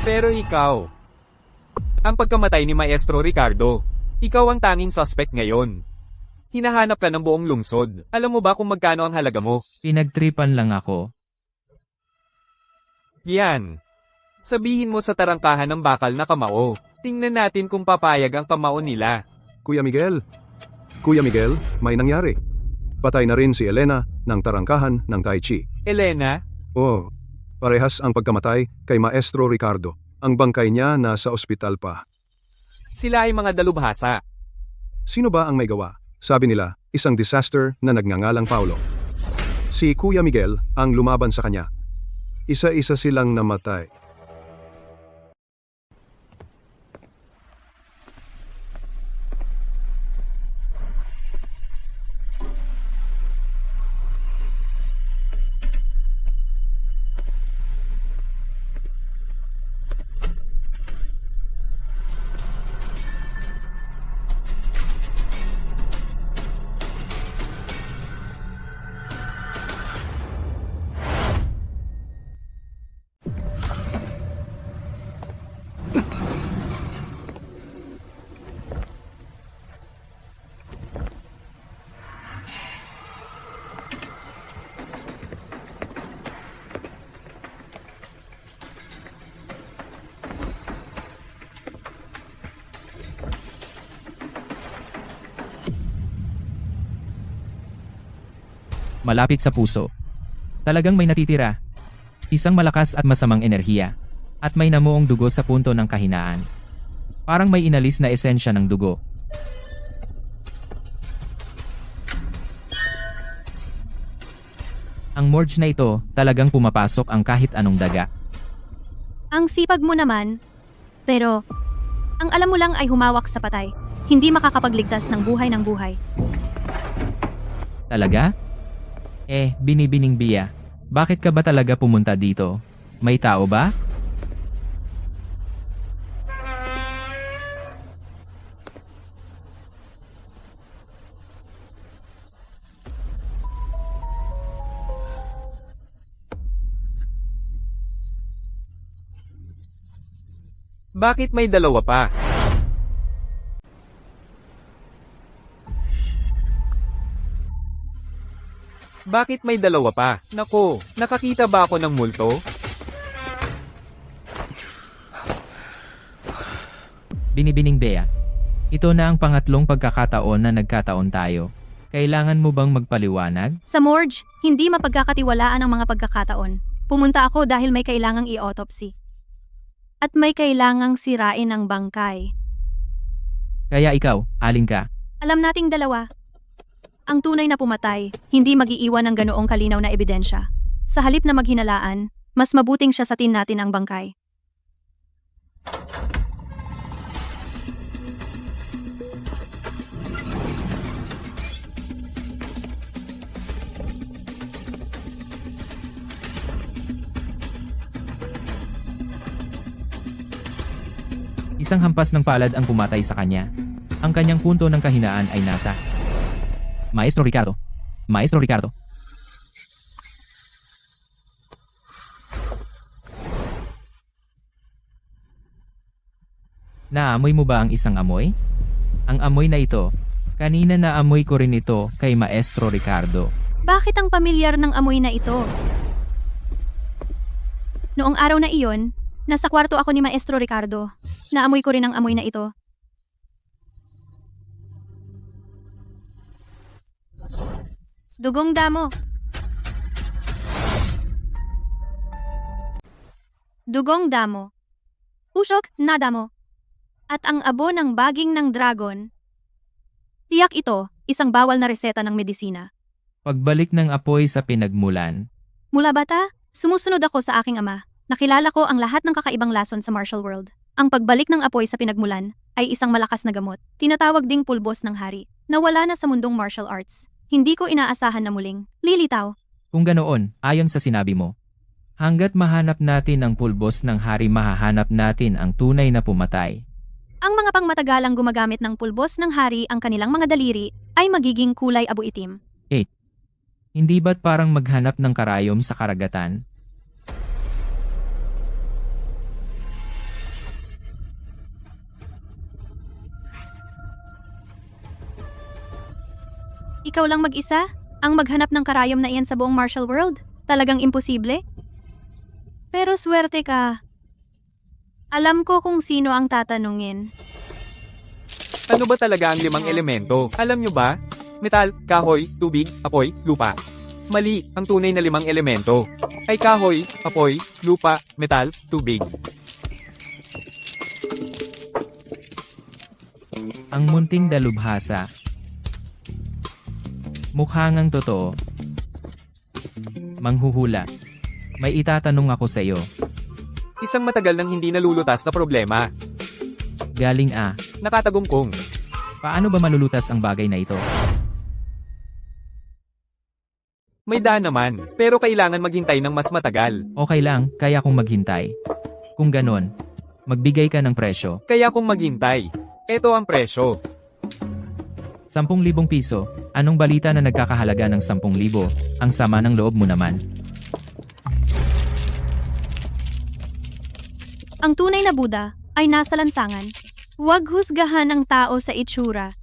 Pero ikaw, ang pagkamatay ni Maestro Ricardo, ikaw ang tanging suspect ngayon. Hinahanap ka ng buong lungsod. Alam mo ba kung magkano ang halaga mo? Pinagtripan lang ako. Yan. Sabihin mo sa tarangkahan ng bakal na kamao. Tingnan natin kung papayag ang kamao nila. Kuya Miguel, may nangyari. Patay na rin si Elena ng tarangkahan ng Tai Chi. Elena? Oh, parehas ang pagkamatay kay Maestro Ricardo. Ang bangkay niya nasa ospital pa. Sila ay mga dalubhasa. Sino ba ang may gawa? Sabi nila, isang disaster na nagngangalang Paulo. Si Kuya Miguel ang lumaban sa kanya. Isa-isa silang namatay. Malapit sa puso. Talagang may natitira. Isang malakas at masamang enerhiya. At may namuong dugo sa punto ng kahinaan. Parang may inalis na esensya ng dugo. Ang merge na ito, talagang pumapasok ang kahit anong daga. Ang sipag mo naman, pero ang alam mo lang ay humawak sa patay. Hindi makakapagligtas ng buhay. Talaga? Binibining Bia. Bakit ka ba talaga pumunta dito? May tao ba? Bakit may dalawa pa? Bakit may dalawa pa? Nako, nakakita ba ako ng multo? Binibining Bea. Ito na ang pangatlong pagkakataon na nagkataon tayo. Kailangan mo bang magpaliwanag? Sa morgue, hindi mapagkakatiwalaan ang mga pagkakataon. Pumunta ako dahil may kailangang i-autopsy. At may kailangang sirain ang bangkay. Kaya ikaw, alin ka? Alam nating dalawa. Ang tunay na pumatay, hindi mag-iiwan ng ganoong kalinaw na ebidensya. Sa halip na maghinalaan, mas mabuting siyasatin natin ang bangkay. Isang hampas ng palad ang pumatay sa kanya. Ang kanyang punto ng kahinaan ay nasa Maestro Ricardo. Maestro Ricardo. Naamoy mo ba ang isang amoy? Ang amoy na ito, kanina naamoy ko rin ito kay Maestro Ricardo. Bakit ang pamilyar ng amoy na ito? Noong araw na iyon, nasa kwarto ako ni Maestro Ricardo. Naamoy ko rin ang amoy na ito. Dugong damo. Dugong damo. Usok na damo. At ang abo ng baging ng dragon. Tiyak ito, isang bawal na reseta ng medisina. Pagbalik ng apoy sa pinagmulan, Mula bata, sumusunod ako sa aking ama. Nakilala ko ang lahat ng kakaibang lason sa martial world. Ang pagbalik ng apoy sa pinagmulan ay isang malakas na gamot. Tinatawag ding pulbos ng hari. Nawala na sa mundong martial arts. Hindi ko inaasahan na muling lilitaw. kung ganoon, ayon sa sinabi mo, hanggat mahanap natin ang pulbos ng hari mahahanap natin ang tunay na pumatay. Ang mga pangmatagalang gumagamit ng pulbos ng hari ang kanilang mga daliri ay magiging kulay abo itim. Hindi ba't parang maghanap ng karayom sa karagatan? Ikaw lang mag-isa? Ang maghanap ng karayom na iyan sa buong martial world? Talagang imposible? Pero swerte ka. Alam ko kung sino ang tatanungin. Ano ba talaga ang 5 elemento? Alam nyo ba? Metal, kahoy, tubig, apoy, lupa. Mali, ang tunay na 5 elemento ay kahoy, apoy, lupa, metal, tubig. Ang munting dalubhasa. Mukha ngang totoo. Manghuhula. May itatanong ako sa iyo. Isang matagal nang hindi nalulutas na problema. Galing Nakatagumkong. Paano ba malulutas ang bagay na ito? May daan naman, pero kailangan maghintay ng mas matagal. Okay lang, kaya kong maghintay. Kung ganon, magbigay ka ng presyo. Kaya kung maghintay, ito ang presyo. 10,000 piso. Anong balita na nagkakahalaga ng 10,000? Ang sama ng loob mo naman. Ang tunay na Buddha ay nasa lansangan. Huwag husgahan ang tao sa itsura.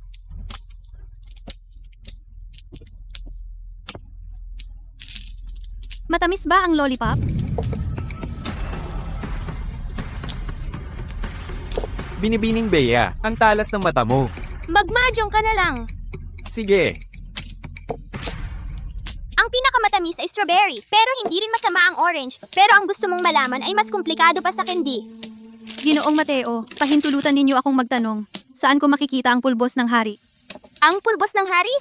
Matamis ba ang lollipop? Binibining Bea, ang talas ng mata mo. Magmadyong ka na lang. Sige, Ang pinakamatamis ay strawberry, pero hindi rin masama ang orange. Pero ang gusto mong malaman ay mas komplikado pa sa candy. Ginoong Mateo, pahintulutan ninyo akong magtanong. Saan ko makikita ang pulbos ng hari? Ang pulbos ng hari?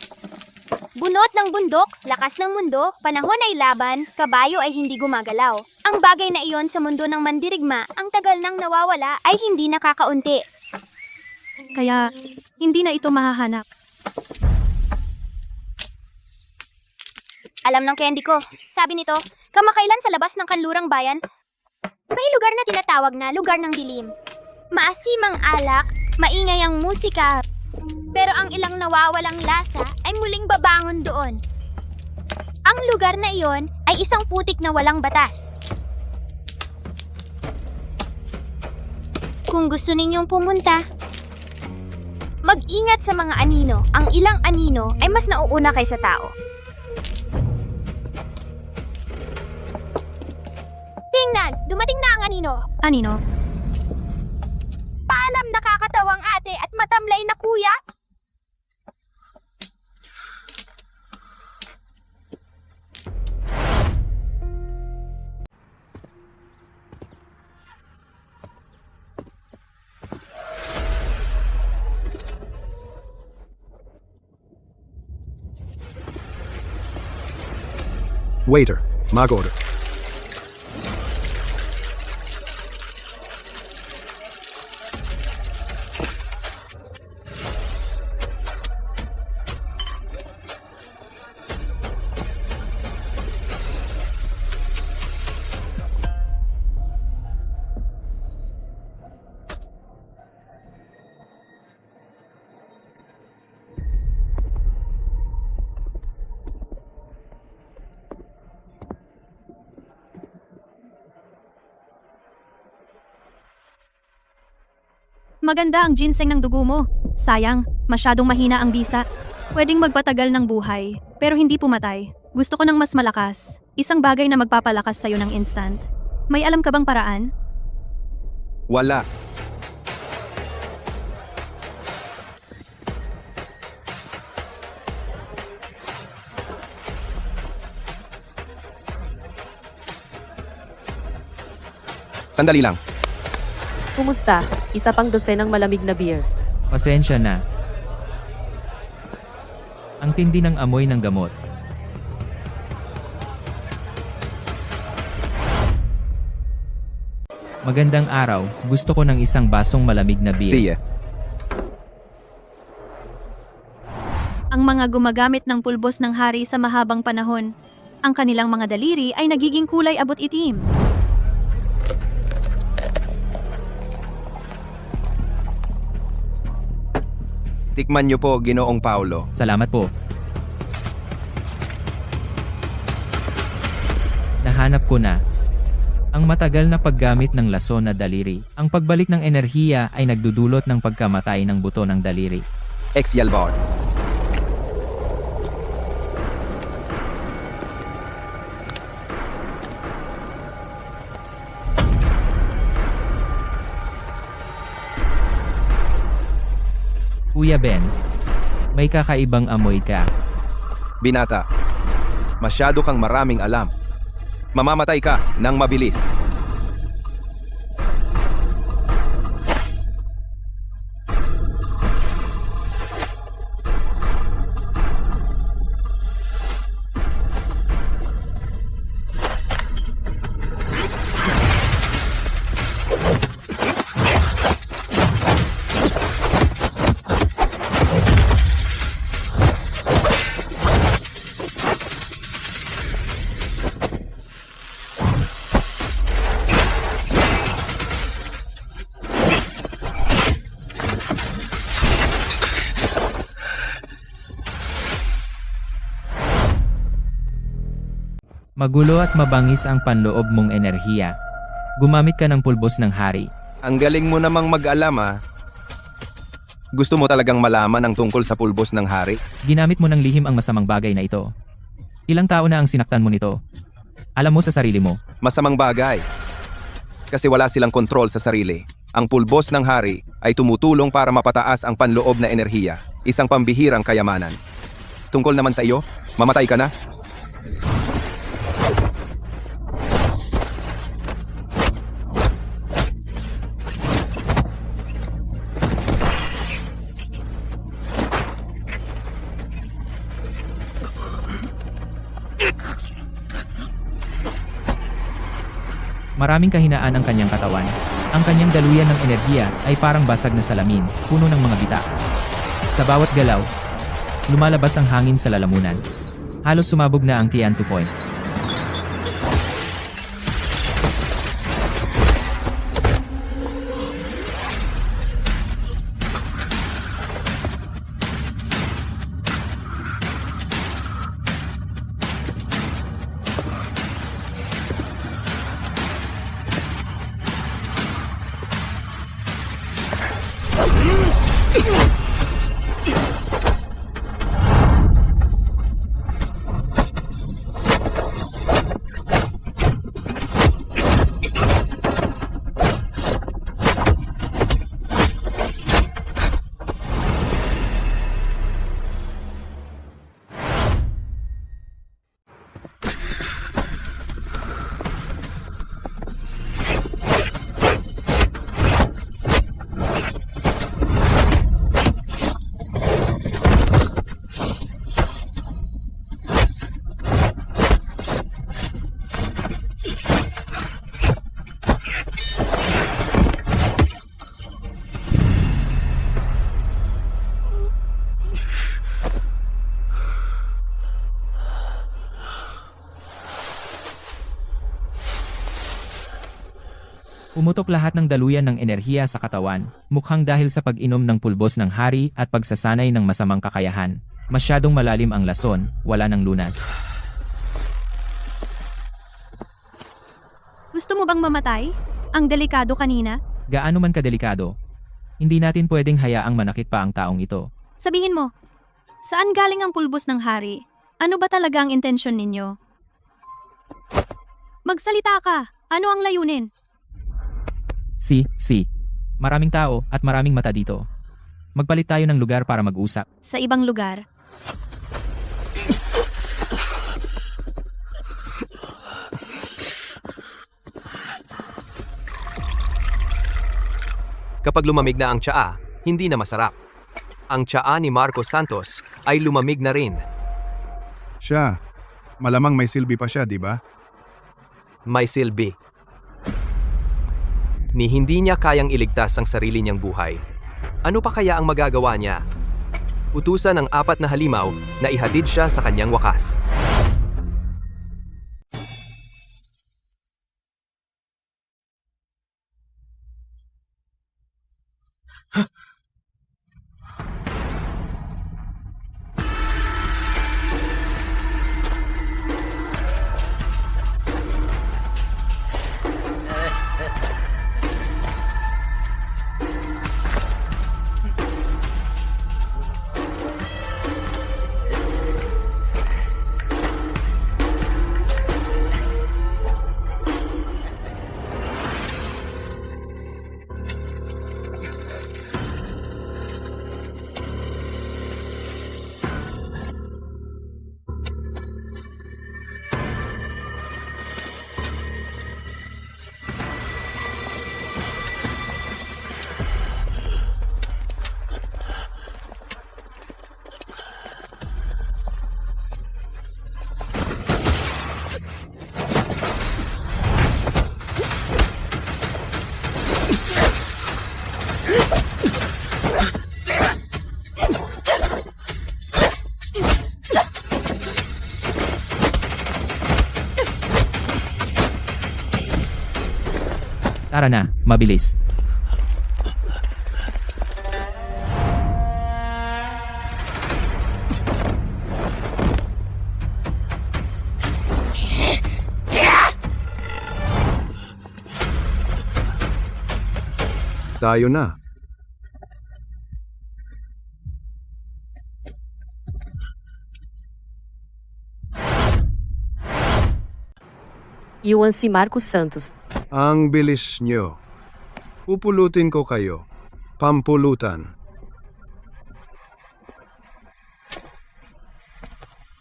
Bunot ng bundok, lakas ng mundo, panahon ay laban, kabayo ay hindi gumagalaw. Ang bagay na iyon sa mundo ng mandirigma, ang tagal nang nawawala ay hindi nakakaunti. Kaya, hindi na ito mahahanap. Alam ng candy ko, sabi nito, kamakailan sa labas ng kanlurang bayan, may lugar na tinatawag na lugar ng dilim. Maasim ang alak, maingay ang musika, pero ang ilang nawawalang lasa ay muling babangon doon. Ang lugar na iyon ay isang putik na walang batas. Kung gusto ninyong pumunta, mag-ingat sa mga anino. Ang ilang anino ay mas nauuna kaysa tao. Tingnan, dumating na ang anino. Anino? Paalam nakakatawang ate at matamlay na kuya. Waiter, mag-order. Maganda ang ginseng ng dugo mo. Sayang, masyadong mahina ang bisa. Pwedeng magpatagal ng buhay, pero hindi pumatay. Gusto ko ng mas malakas. Isang bagay na magpapalakas sa'yo ng instant. May alam ka bang paraan? Wala. Sandali lang. Kumusta? Isa pang dosenang malamig na beer. Pasensya na. Ang tindi ng amoy ng gamot. Magandang araw, gusto ko ng isang basong malamig na beer. Siya. Ang mga gumagamit ng pulbos ng hari sa mahabang panahon. Ang kanilang mga daliri ay nagiging kulay abot itim. Tikman niyo po, Ginoong Paulo. Salamat po. Nahanap ko na. Ang matagal na paggamit ng lason na daliri. Ang pagbalik ng enerhiya ay nagdudulot ng pagkamatay ng buto ng daliri. Ex Yalbar. Kuya Ben, may kakaibang amoy ka. Binata, masyado kang maraming alam. Mamamatay ka ng mabilis. Magulo at mabangis ang panloob mong enerhiya. Gumamit ka ng pulbos ng hari. Ang galing mo namang mag-alam ah. Gusto mo talagang malaman ang tungkol sa pulbos ng hari? Ginamit mo ng lihim ang masamang bagay na ito. Ilang tao na ang sinaktan mo nito? Alam mo sa sarili mo. Masamang bagay. Kasi wala silang kontrol sa sarili. Ang pulbos ng hari ay tumutulong para mapataas ang panloob na enerhiya. Isang pambihirang kayamanan. Tungkol naman sa iyo, mamatay ka na? Maraming kahinaan ang kanyang katawan. Ang kanyang daluyan ng enerhiya ay parang basag na salamin, puno ng mga bitak. Sa bawat galaw, lumalabas ang hangin sa lalamunan. Halos sumabog na ang Tiantu Point. Pumutok lahat ng daluyan ng enerhiya sa katawan, mukhang dahil sa pag-inom ng pulbos ng hari at pagsasanay ng masamang kakayahan. Masyadong malalim ang lason, wala ng lunas. Gusto mo bang mamatay? Ang delikado kanina? Gaano man kadelikado, hindi natin pwedeng hayaang manakit pa ang taong ito. Sabihin mo, saan galing ang pulbos ng hari? Ano ba talaga ang intensyon ninyo? Magsalita ka! Ano ang layunin? Si. Maraming tao at maraming mata dito. Magpalit tayo ng lugar para mag-usap. Sa ibang lugar? Kapag lumamig na ang tsaa, hindi na masarap. Ang tsaa ni Marcos Santos ay lumamig na rin. Siya, malamang may silbi pa siya, di ba? May silbi. Ni hindi niya kayang iligtas ang sarili niyang buhay. Ano pa kaya ang magagawa niya? Utusan ng 4 na halimaw na ihatid siya sa kanyang wakas. Tara na, mabilis. Tayo na. Iwan si Marcos Santos. Ang bilis nyo. Pupulutin ko kayo. Pampulutan.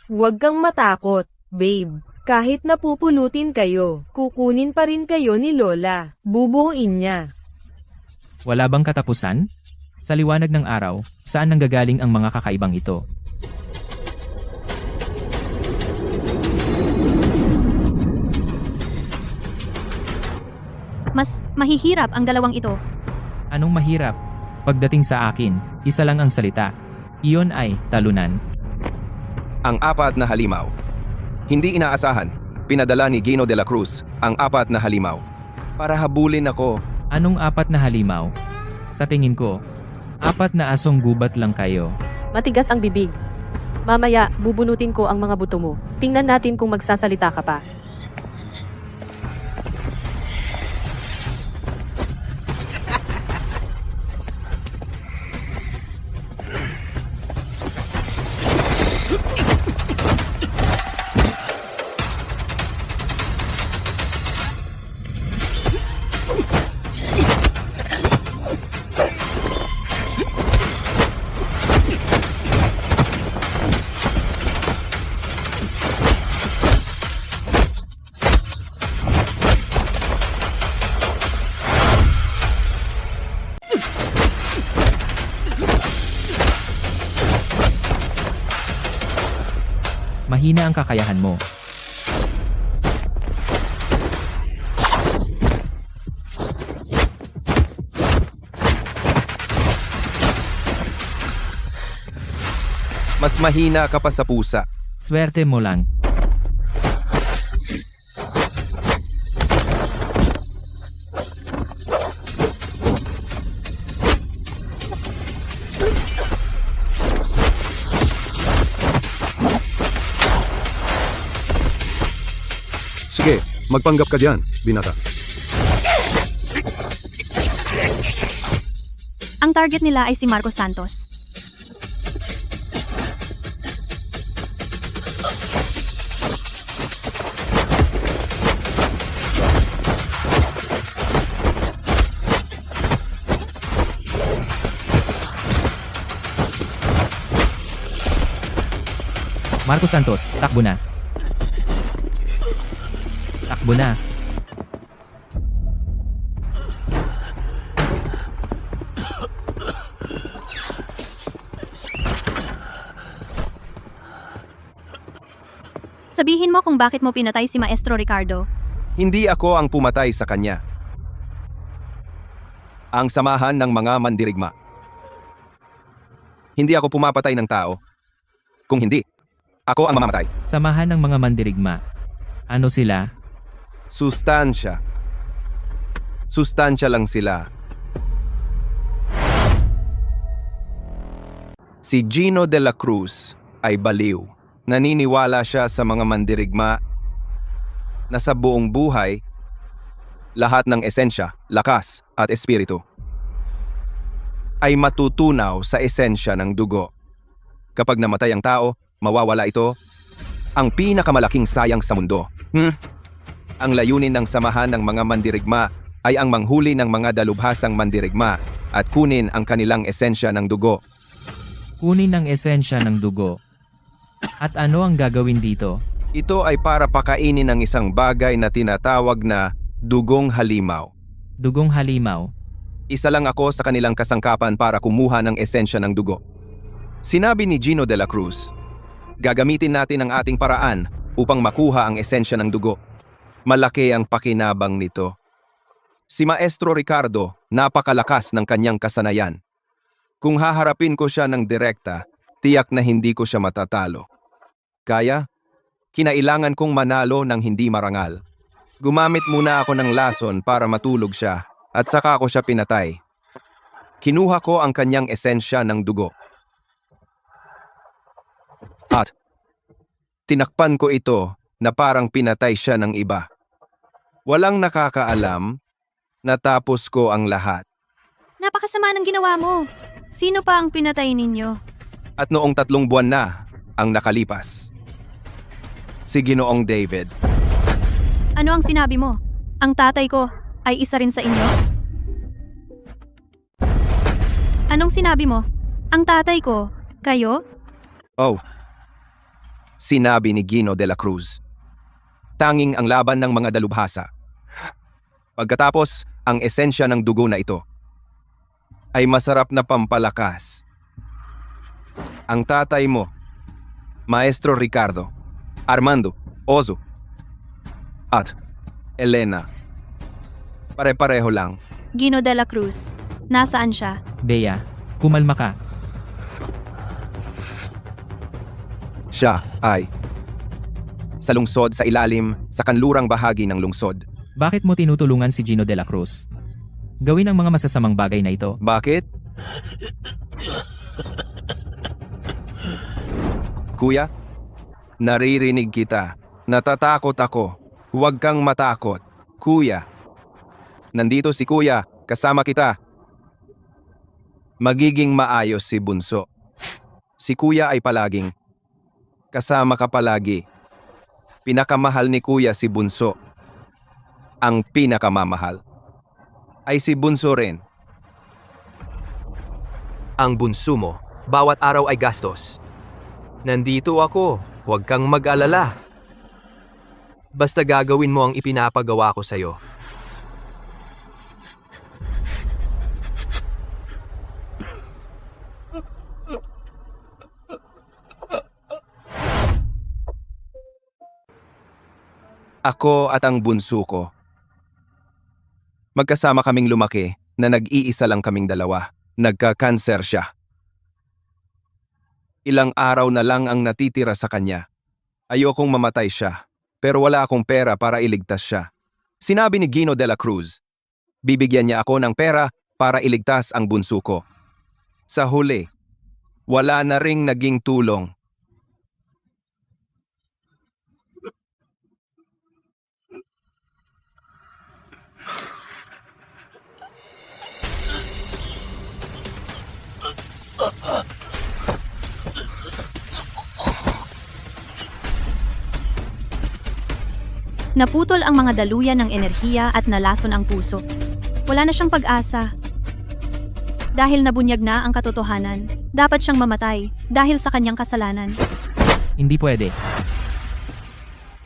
Huwag kang matakot, babe. Kahit napupulutin kayo, kukunin pa rin kayo ni Lola. Bubuuin niya. Wala bang katapusan? Sa liwanag ng araw, saan nanggagaling ang mga kakaibang ito? Mas mahihirap ang dalawang ito. Anong mahirap? Pagdating sa akin, isa lang ang salita. Iyon ay talunan. Ang 4 na halimaw. Hindi inaasahan, pinadala ni Gino de la Cruz ang 4 na halimaw. Para habulin ako. Anong 4 na halimaw? Sa tingin ko, 4 na asong gubat lang kayo. Matigas ang bibig. Mamaya, bubunutin ko ang mga buto mo. Tingnan natin kung magsasalita ka pa. Mahina ang kakayahan mo. Mas mahina ka pa sa pusa. Swerte mo lang. Sige, magpanggap ka diyan, binata. Ang target nila ay si Marcos Santos. Marcos Santos, takbo na. Takbo na. Sabihin mo kung bakit mo pinatay si Maestro Ricardo. Hindi ako ang pumatay sa kanya. Ang samahan ng mga mandirigma. Hindi ako pumapatay ng tao. Kung hindi, ako ang mamamatay. Samahan ng mga mandirigma. Ano sila? Sustansya. Sustansya lang sila. Si Gino de la Cruz ay baliw. Naniniwala siya sa mga mandirigma na sa buong buhay, lahat ng esensya, lakas at espiritu ay matutunaw sa esensya ng dugo. Kapag namatay ang tao, mawawala ito. Ang pinakamalaking sayang sa mundo. Ang layunin ng samahan ng mga mandirigma ay ang manghuli ng mga dalubhasang mandirigma at kunin ang kanilang esensya ng dugo. Kunin ang esensya ng dugo. At ano ang gagawin dito? Ito ay para pakainin ng isang bagay na tinatawag na dugong halimaw. Dugong halimaw. Isa lang ako sa kanilang kasangkapan para kumuha ng esensya ng dugo. Sinabi ni Gino de la Cruz, gagamitin natin ang ating paraan upang makuha ang esensya ng dugo. Malaki ang pakinabang nito. Si Maestro Ricardo, napakalakas ng kanyang kasanayan. Kung haharapin ko siya ng direkta, tiyak na hindi ko siya matatalo. Kaya, kinailangan kong manalo ng hindi marangal. Gumamit muna ako ng lason para matulog siya at saka ko siya pinatay. Kinuha ko ang kanyang esensya ng dugo. At tinakpan ko ito na parang pinatay siya ng iba. Walang nakakaalam, natapos ko ang lahat. Napakasama ng ginawa mo. Sino pa ang pinatay ninyo? At noong 3 buwan na ang nakalipas. Si Ginoong David. Ano ang sinabi mo? Ang tatay ko ay isa rin sa inyo? Anong sinabi mo? Ang tatay ko, kayo? Oh, sinabi ni Gino de la Cruz. Tanging ang laban ng mga dalubhasa. Pagkatapos, ang esensya ng dugo na ito ay masarap na pampalakas. Ang tatay mo, Maestro Ricardo, Armando, Ozo, at Elena. Pare-pareho lang. Gino de la Cruz. Nasaan siya? Bea, kumalma ka. Siya ay sa lungsod sa ilalim sa kanlurang bahagi ng lungsod. Bakit mo tinutulungan si Gino de la Cruz? Gawin ang mga masasamang bagay na ito. Bakit? Kuya, naririnig kita. Natatakot ako. Huwag kang matakot. Kuya. Nandito si Kuya. Kasama kita. Magiging maayos si Bunso. Si Kuya ay palaging kasama ka palagi. Pinakamahal ni Kuya si Bunso. Ang pinakamamahal ay si Bunso rin. Ang bunso mo, bawat araw ay gastos. Nandito ako, huwag kang mag-alala. Basta gagawin mo ang ipinapagawa ko sa'yo. Ako at ang bunso ko. Magkasama kaming lumaki na nag-iisa lang kaming dalawa. Nagka-cancer siya. Ilang araw na lang ang natitira sa kanya. Ayokong mamatay siya, pero wala akong pera para iligtas siya. Sinabi ni Gino de la Cruz, bibigyan niya ako ng pera para iligtas ang bunso ko. Sa huli, wala na ring naging tulong. Naputol ang mga daluyan ng enerhiya at nalason ang puso. Wala na siyang pag-asa. Dahil nabunyag na ang katotohanan, dapat siyang mamatay dahil sa kanyang kasalanan. Hindi pwede.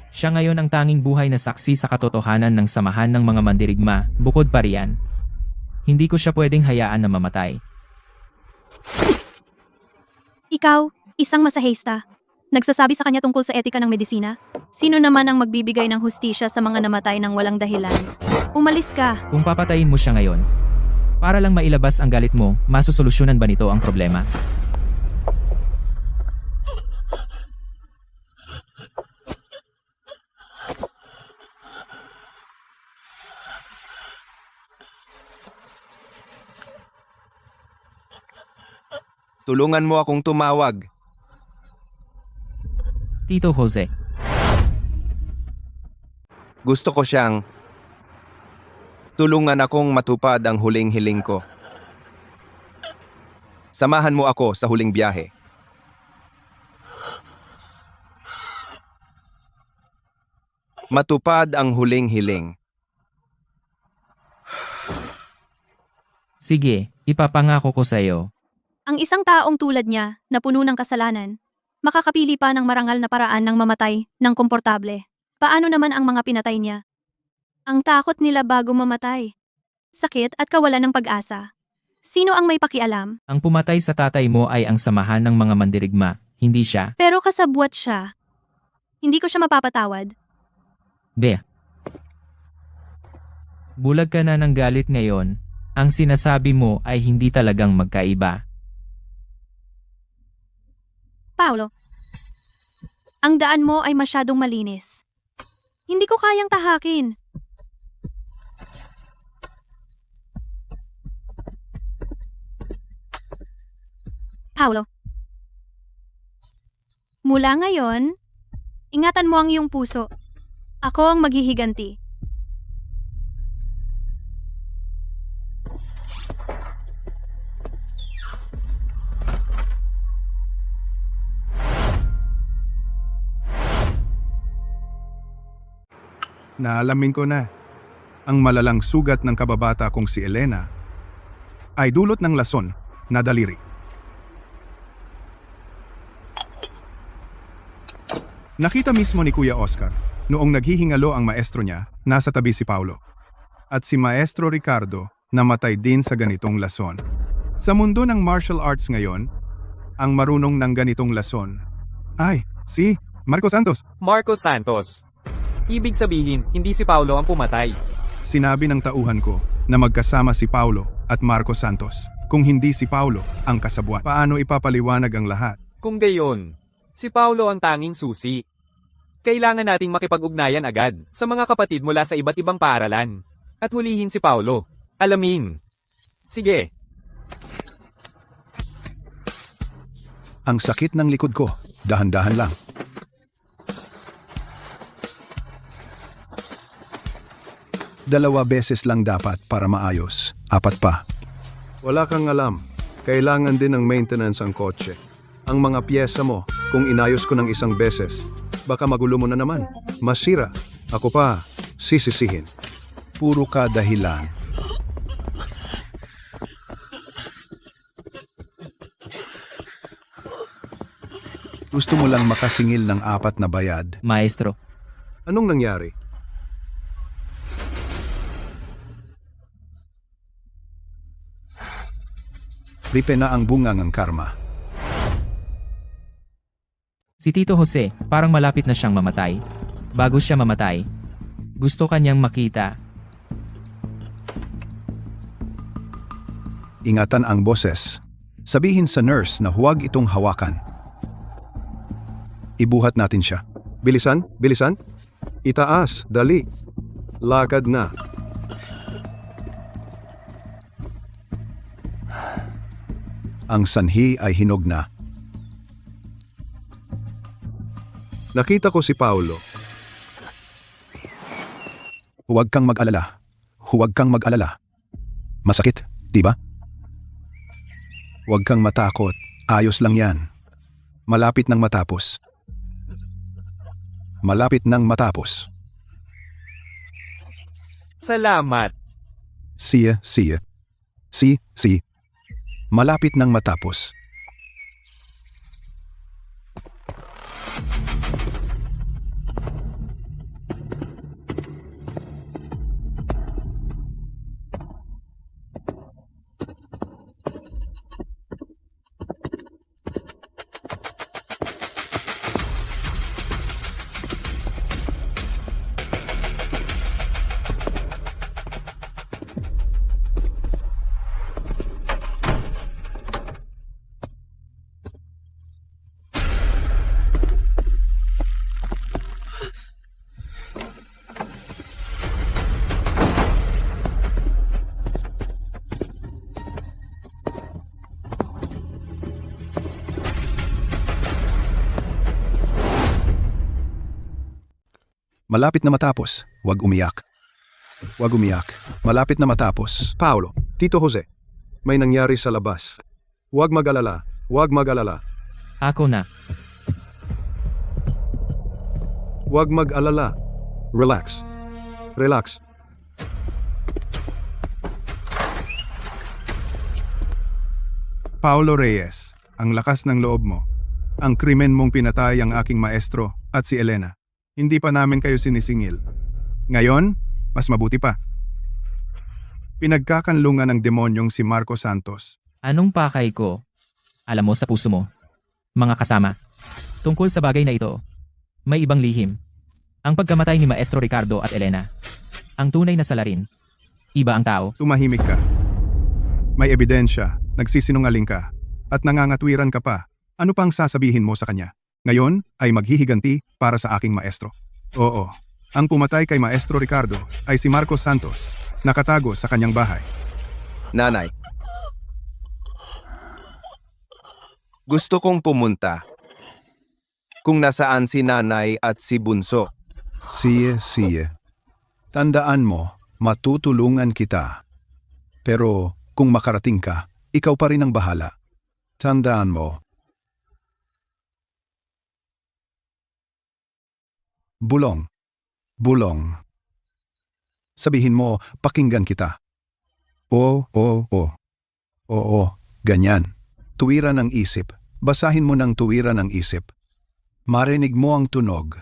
Siya ngayon ang tanging buhay na saksi sa katotohanan ng samahan ng mga mandirigma, bukod pa riyan. Hindi ko siya pwedeng hayaan na mamatay. Ikaw, isang masahista. Nagsasabi sa kanya tungkol sa etika ng medisina? Sino naman ang magbibigay ng hustisya sa mga namatay ng walang dahilan? Umalis ka. Kung papatayin mo siya ngayon, para lang mailabas ang galit mo, masosolusyonan ba nito ang problema? Tulungan mo akong tumawag. Tito Jose, Gusto ko siyang tulungan akong matupad ang huling hiling ko. Samahan mo ako sa huling biyahe. Matupad ang huling hiling. sige, ipapangako ko sa iyo. Ang isang taong tulad niya, na puno ng kasalanan, makakapili pa ng marangal na paraan ng mamatay ng komportable. Paano naman ang mga pinatay niya? Ang takot nila bago mamatay. Sakit at kawalan ng pag-asa. Sino ang may pakialam? Ang pumatay sa tatay mo ay ang samahan ng mga mandirigma, hindi siya. Pero kasabwat siya. Hindi ko siya mapapatawad. Be. Bulag ka na ng galit ngayon. Ang sinasabi mo ay hindi talagang magkaiba. Paulo, ang daan mo ay masyadong malinis. Hindi ko kayang tahakin. Paulo, mula ngayon, ingatan mo ang iyong puso. Ako ang maghihiganti. Naalamin ko na, ang malalang sugat ng kababata kong si Elena ay dulot ng lason na daliri. Nakita mismo ni Kuya Oscar noong naghihingalo ang maestro niya, nasa tabi si Paulo. At si Maestro Ricardo namatay din sa ganitong lason. Sa mundo ng martial arts ngayon, ang marunong ng ganitong lason ay si Marco Santos. Marco Santos. Ibig sabihin, hindi si Paulo ang pumatay. Sinabi ng tauhan ko na magkasama si Paulo at Marcos Santos. Kung hindi si Paulo ang kasabwat, paano ipapaliwanag ang lahat? Kung gayon, si Paulo ang tanging susi. Kailangan nating makipag-ugnayan agad sa mga kapatid mula sa iba't ibang paaralan. At hulihin si Paulo. Alamin. Sige. Ang sakit ng likod ko. Dahan-dahan lang. Dalawa beses lang dapat para maayos. 4 pa. Wala kang alam. Kailangan din ng maintenance ang kotse. Ang mga piyesa mo, kung inayos ko ng 1 beses, baka magulo mo na naman. Masira. Ako pa, sisisihin. Puro ka dahilan. Gusto mo lang makasingil ng 4 na bayad. Maestro, Anong nangyari? Ripe na ang bunga ng karma. si Tito Jose, parang malapit na siyang mamatay. Bago siya mamatay, gusto kanyang makita. Ingatan ang boses. Sabihin sa nurse na huwag itong hawakan. Ibuhat natin siya. Bilisan? Bilisan? Itaas, dali. Lakad na. Ang sanhi ay hinog na. Nakita ko si Paulo. Huwag kang mag-alala. Huwag kang mag-alala. Masakit, di ba? Huwag kang matakot. Ayos lang yan. Malapit nang matapos. Malapit nang matapos. Salamat. Siya. Si. Malapit nang matapos. Malapit na matapos. Huwag umiyak. Huwag umiyak. Malapit na matapos. Paulo, Tito Jose, may nangyari sa labas. Huwag mag-alala. Huwag mag-alala. Ako na. Huwag mag-alala. Relax. Relax. Paulo Reyes, ang lakas ng loob mo. Ang krimen mong pinatay ang aking maestro at si Elena. Hindi pa namin kayo sinisingil. Ngayon, mas mabuti pa. Pinagkakanlungan ng demonyong si Marcos Santos. Anong pakay ko? Alam mo sa puso mo. Mga kasama. Tungkol sa bagay na ito. May ibang lihim. Ang pagkamatay ni Maestro Ricardo at Elena. Ang tunay na salarin. Iba ang tao. Tumahimik ka. May ebidensya, nagsisinungaling ka, at nangangatwiran ka pa. Ano pang sasabihin mo sa kanya? Ngayon ay maghihiganti para sa aking maestro. Oo, ang pumatay kay Maestro Ricardo ay si Marcos Santos, nakatago sa kanyang bahay. Nanay. Gusto kong pumunta. Kung nasaan si nanay at si bunso. Siye. Tandaan mo, matutulungan kita. Pero kung makarating ka, ikaw pa rin ang bahala. Tandaan mo. Bulong. Sabihin mo, pakinggan kita. Oo, ganyan. Tuwiran ng isip. Basahin mo ng tuwiran ng isip. Marinig mo ang tunog.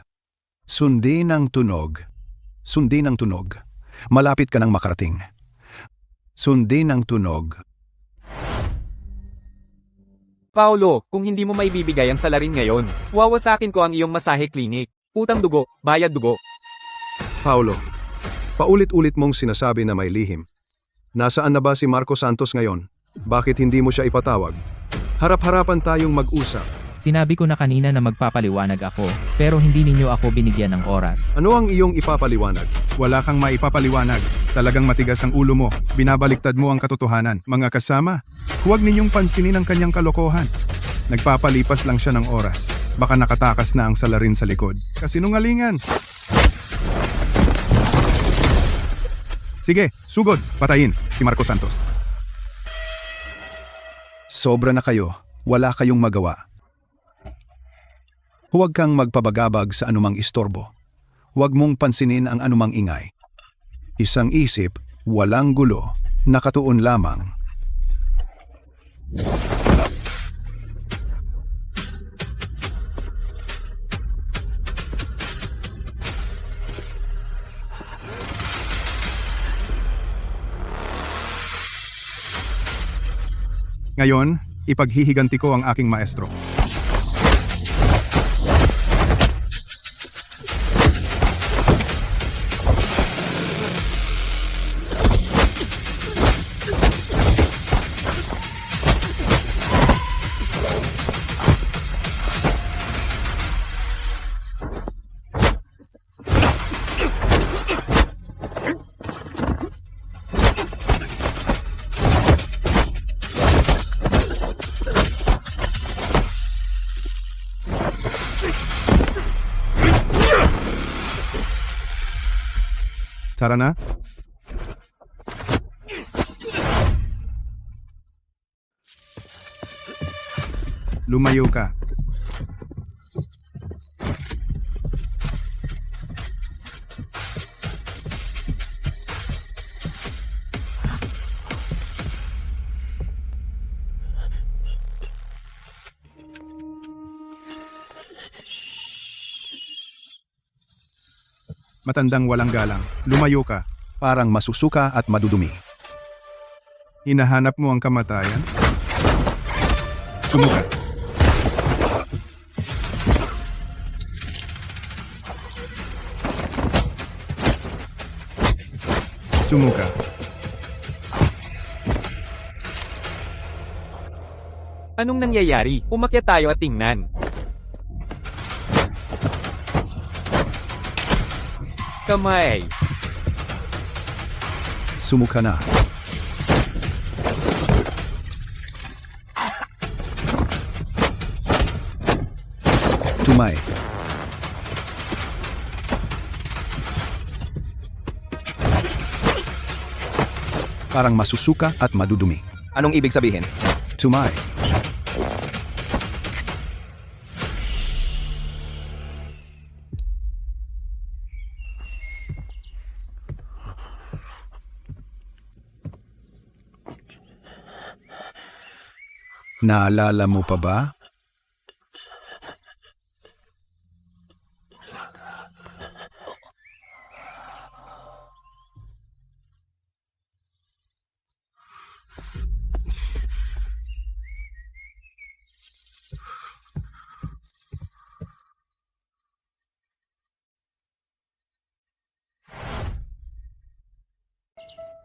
Sundin ang tunog. Malapit ka nang makarating. Sundin ang tunog. Paulo, kung hindi mo maibibigay ang salarin ngayon, wawasakin ko ang iyong masahe clinic. Utang dugo, bayad dugo. Paulo, Paulit-ulit mong sinasabi na may lihim. Nasaan na ba si Marco Santos ngayon? Bakit hindi mo siya ipatawag? Harap-harapan tayong mag-usap. Sinabi ko na kanina na magpapaliwanag ako, pero hindi ninyo ako binigyan ng oras. Ano ang iyong ipapaliwanag? Wala kang maipapaliwanag. Talagang matigas ang ulo mo. Binabaliktad mo ang katotohanan. Mga kasama, huwag ninyong pansinin ang kanyang kalokohan. Nagpapalipas lang siya ng oras. Baka nakatakas na ang salarin sa likod. Kasinungalingan. Sige, sugod. Patayin si Marco Santos. Sobra na kayo. Wala kayong magawa. Huwag kang magpabagabag sa anumang istorbo. Huwag mong pansinin ang anumang ingay. Isang isip, walang gulo, nakatuon lamang. Ngayon, ipaghihiganti ko ang aking maestro. Tara na. Lumayo ka. Matandang walang galang. Lumayo ka. Parang masusuka at madudumi. Hinahanap mo ang kamatayan? Sumuka. Sumuka. Anong nangyayari? Umakyat tayo at tingnan. Kamay. Sumuka na. Tumay. Parang masusuka at madudumi. Anong ibig sabihin? Tumay. Naalala mo pa ba?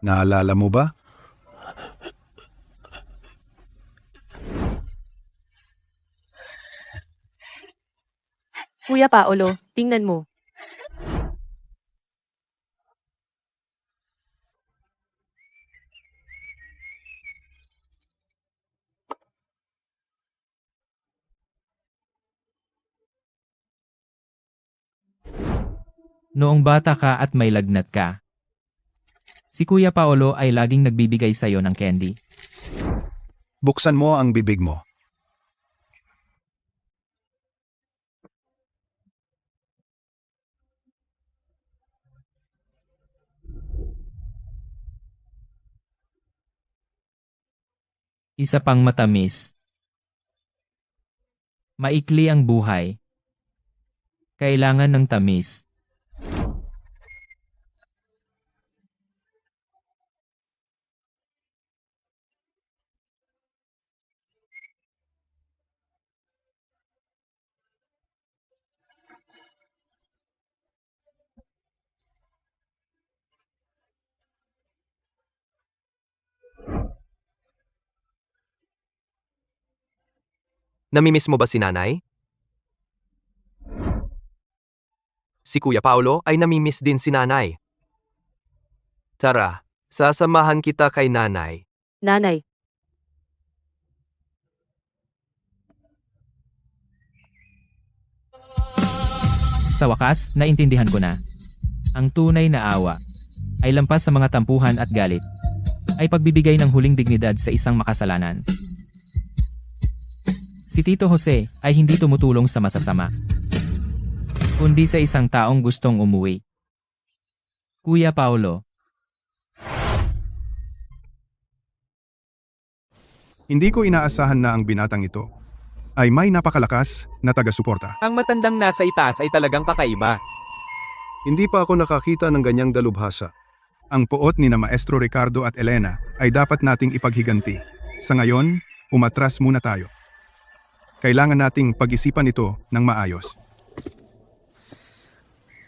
Naalala mo ba? Kuya Paolo, tingnan mo. Noong bata ka at may lagnat ka. Si Kuya Paolo ay laging nagbibigay sa'yo ng candy. Buksan mo ang bibig mo. Isa pang matamis. Maikli ang buhay. Kailangan ng tamis. Namimiss mo ba si nanay? Si Kuya Paulo ay namimiss din si nanay. Tara, sasamahan kita kay nanay. Nanay, Sa wakas, naintindihan ko na. Ang tunay na awa ay lampas sa mga tampuhan at galit, ay pagbibigay ng huling dignidad sa isang makasalanan. Si Tito Jose ay hindi tumutulong sa masasama, kundi sa isang taong gustong umuwi. Kuya Paulo. Hindi ko inaasahan na ang binatang ito ay may napakalakas na taga-suporta. Ang matandang nasa itaas ay talagang kakaiba. Hindi pa ako nakakita ng ganyang dalubhasa. Ang puot ni na Maestro Ricardo at Elena ay dapat nating ipaghiganti. Sa ngayon, umatras muna tayo. Kailangan nating pag-isipan ito ng maayos.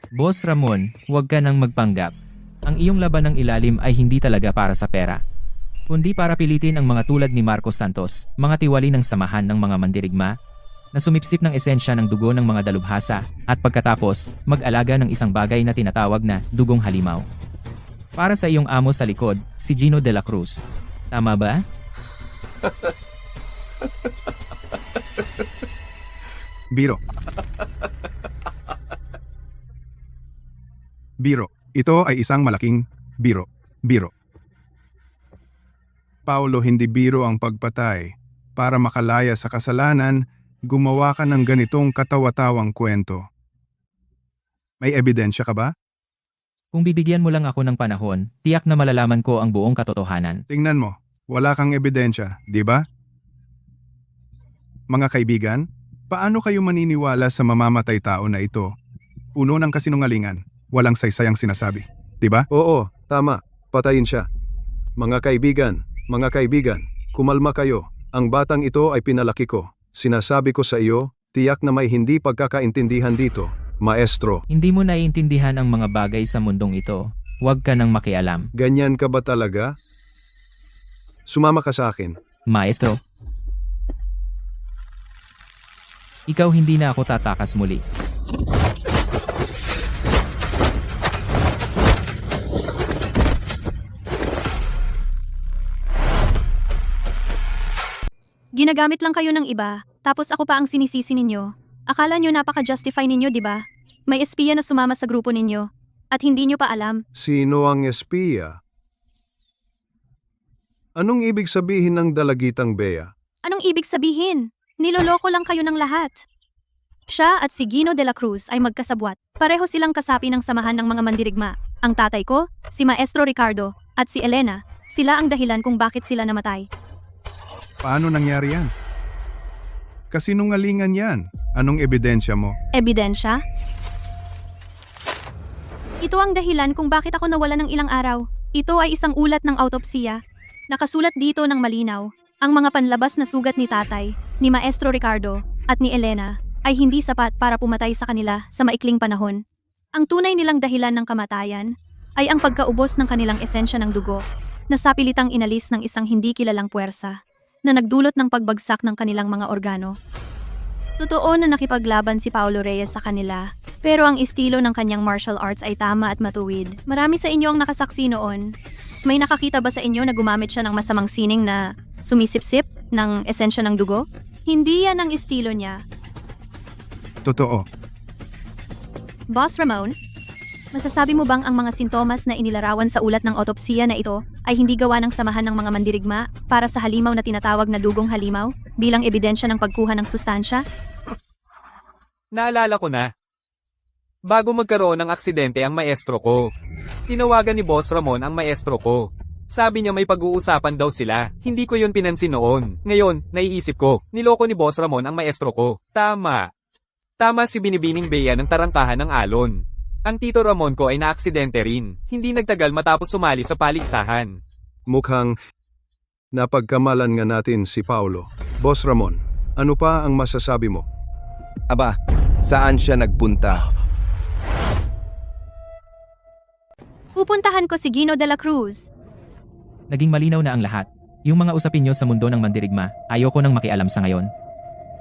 Boss Ramon, huwag ka nang magpanggap. Ang iyong laban ng ilalim ay hindi talaga para sa pera, kundi para pilitin ang mga tulad ni Marcos Santos, mga tiwali ng samahan ng mga mandirigma, na sumipsip ng esensya ng dugo ng mga dalubhasa, at pagkatapos, mag-alaga ng isang bagay na tinatawag na dugong halimaw. Para sa iyong amo sa likod, si Gino de la Cruz. Tama ba? Biro. Biro. Ito ay isang malaking biro. Biro. Paulo, hindi biro ang pagpatay. Para makalaya sa kasalanan, gumawa ka ng ganitong katawa-tawang kwento. May ebidensya ka ba? Kung bibigyan mo lang ako ng panahon, tiyak na malalaman ko ang buong katotohanan. Tingnan mo, wala kang ebidensya, di ba? Mga kaibigan, paano kayo maniniwala sa mamamatay tao na ito? Puno ng kasinungalingan, walang saysayang sinasabi, di ba? Oo, tama. Patayin siya. Mga kaibigan, kumalma kayo. Ang batang ito ay pinalaki ko. Sinasabi ko sa iyo, tiyak na may hindi pagkakaintindihan dito, Maestro. Hindi mo naiintindihan ang mga bagay sa mundong ito. Huwag ka nang makialam. Ganyan ka ba talaga? Sumama ka sa akin. Maestro. Ikaw hindi na ako tatakas muli. Ginagamit lang kayo ng iba, tapos ako pa ang sinisisi ninyo. Akala nyo napaka-justify ninyo, di ba? May espiya na sumama sa grupo ninyo, at hindi nyo pa alam. Sino ang espiya? Anong ibig sabihin ng dalagitang Bea? Anong ibig sabihin? Niloloko lang kayo ng lahat. Siya at si Gino de la Cruz ay magkasabwat. Pareho silang kasapi ng samahan ng mga mandirigma. Ang tatay ko, si Maestro Ricardo, at si Elena, sila ang dahilan kung bakit sila namatay. Paano nangyari yan? Kasinungalingan yan. Anong ebidensya mo? Ebidensya? Ito ang dahilan kung bakit ako nawala ng ilang araw. Ito ay isang ulat ng autopsiya. Nakasulat dito ng malinaw, ang mga panlabas na sugat ni tatay, ni Maestro Ricardo, at ni Elena, ay hindi sapat para pumatay sa kanila sa maikling panahon. Ang tunay nilang dahilan ng kamatayan ay ang pagkaubos ng kanilang esensya ng dugo, na sapilitang inalis ng isang hindi kilalang puwersa, na nagdulot ng pagbagsak ng kanilang mga organo. Totoo na nakipaglaban si Paulo Reyes sa kanila, pero ang estilo ng kanyang martial arts ay tama at matuwid. Marami sa inyo ang nakasaksi noon. May nakakita ba sa inyo na gumamit siya ng masamang sining na sumisipsip ng esensya ng dugo? Hindi yan ang estilo niya. Totoo. Boss Ramon, masasabi mo bang ang mga sintomas na inilarawan sa ulat ng autopsiya na ito ay hindi gawa ng samahan ng mga mandirigma para sa halimaw na tinatawag na dugong halimaw bilang ebidensya ng pagkuha ng sustansya? Naalala ko na. Bago magkaroon ng aksidente ang maestro ko, tinawagan ni Boss Ramon ang maestro ko. Sabi niya may pag-uusapan daw sila. Hindi ko yun pinansin noon. Ngayon, naiisip ko, niloko ni Boss Ramon ang maestro ko. Tama. Tama si Binibining Bea ng tarangkahan ng alon. Ang Tito Ramon ko ay naaksidente rin. Hindi nagtagal matapos sumali sa paligsahan. Mukhang napagkamalan nga natin si Paulo. Boss Ramon, ano pa ang masasabi mo? Aba, saan siya nagpunta? Pupuntahan ko si Gino de la Cruz. Naging malinaw na ang lahat. Yung mga usapin nyo sa mundo ng mandirigma, ayoko nang makialam sa ngayon.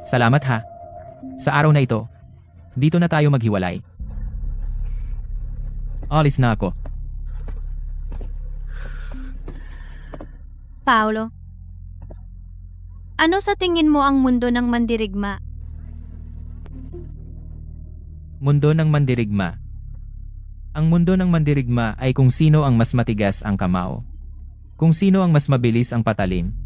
Salamat ha. Sa araw na ito, dito na tayo maghiwalay. Alis na ako. Paolo, ano sa tingin mo ang mundo ng mandirigma? Mundo ng mandirigma. Ang mundo ng mandirigma ay kung sino ang mas matigas ang kamao. Kung sino ang mas mabilis ang patalim.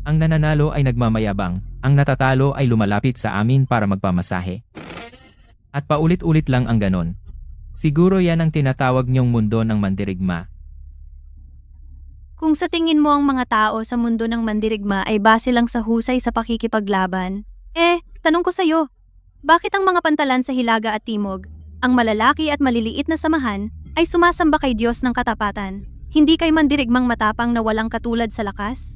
Ang nananalo ay nagmamayabang, ang natatalo ay lumalapit sa amin para magpamasahe. At paulit-ulit lang ang ganon. Siguro yan ang tinatawag niyong mundo ng mandirigma. Kung sa tingin mo ang mga tao sa mundo ng mandirigma ay base lang sa husay sa pakikipaglaban, tanong ko sa'yo, bakit ang mga pantalan sa Hilaga at Timog, ang malalaki at maliliit na samahan, ay sumasamba kay Diyos ng katapatan, hindi kay mandirigmang matapang na walang katulad sa lakas?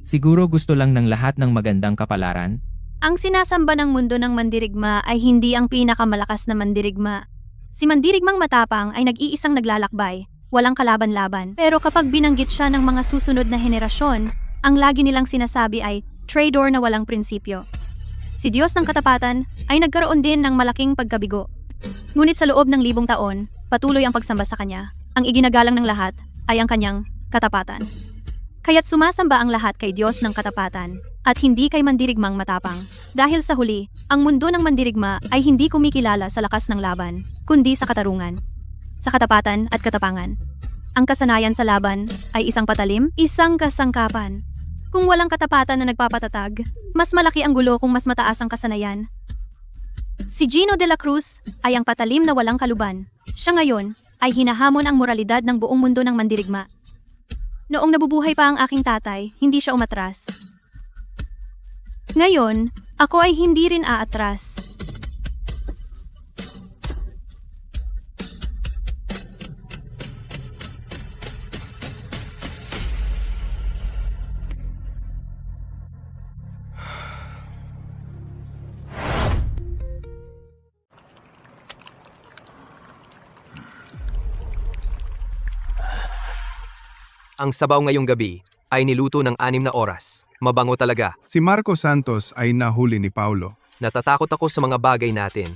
Siguro gusto lang ng lahat ng magandang kapalaran. Ang sinasamba ng mundo ng mandirigma ay hindi ang pinakamalakas na mandirigma. Si mandirigmang matapang ay nag-iisang naglalakbay, walang kalaban-laban. Pero kapag binanggit siya ng mga susunod na henerasyon, ang lagi nilang sinasabi ay traitor na walang prinsipyo. Si Diyos ng katapatan ay nagkaroon din ng malaking pagkabigo. Ngunit sa loob ng 1,000 taon, patuloy ang pagsamba sa Kanya. Ang iginagalang ng lahat ay ang Kanyang katapatan. Kaya't sumasamba ang lahat kay Diyos ng katapatan at hindi kay mandirigmang matapang. Dahil sa huli, ang mundo ng mandirigma ay hindi kumikilala sa lakas ng laban, kundi sa katarungan, sa katapatan at katapangan. Ang kasanayan sa laban ay isang patalim, isang kasangkapan. Kung walang katapatan na nagpapatatag, mas malaki ang gulo kung mas mataas ang kasanayan. Si Gino de la Cruz ay ang patalim na walang kaluban. Siya ngayon ay hinahamon ang moralidad ng buong mundo ng mandirigma. Noong nabubuhay pa ang aking tatay, hindi siya umatras. Ngayon, ako ay hindi rin aatras. Ang sabaw ngayong gabi ay niluto ng 6 na oras. Mabango talaga. Si Marco Santos ay nahuli ni Paulo. Natatakot ako sa mga bagay natin.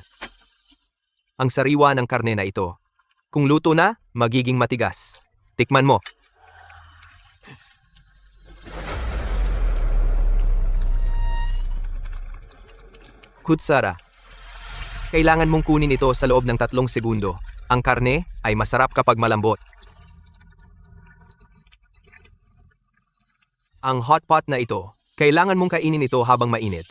Ang sariwa ng karne na ito. Kung luto na, magiging matigas. Tikman mo. Kutsara. Kailangan mong kunin ito sa loob ng 3 segundo. Ang karne ay masarap kapag malambot. Ang hot pot na ito, kailangan mong kainin ito habang mainit.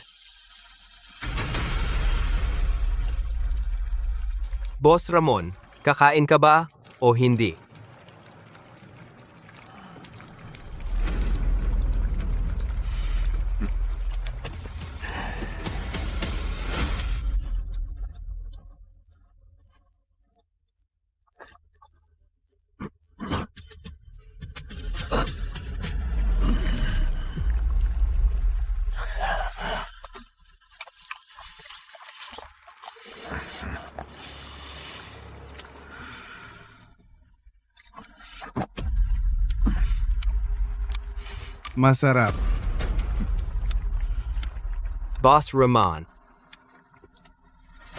Boss Ramon, kakain ka ba o hindi? Masarap. Boss Ramon.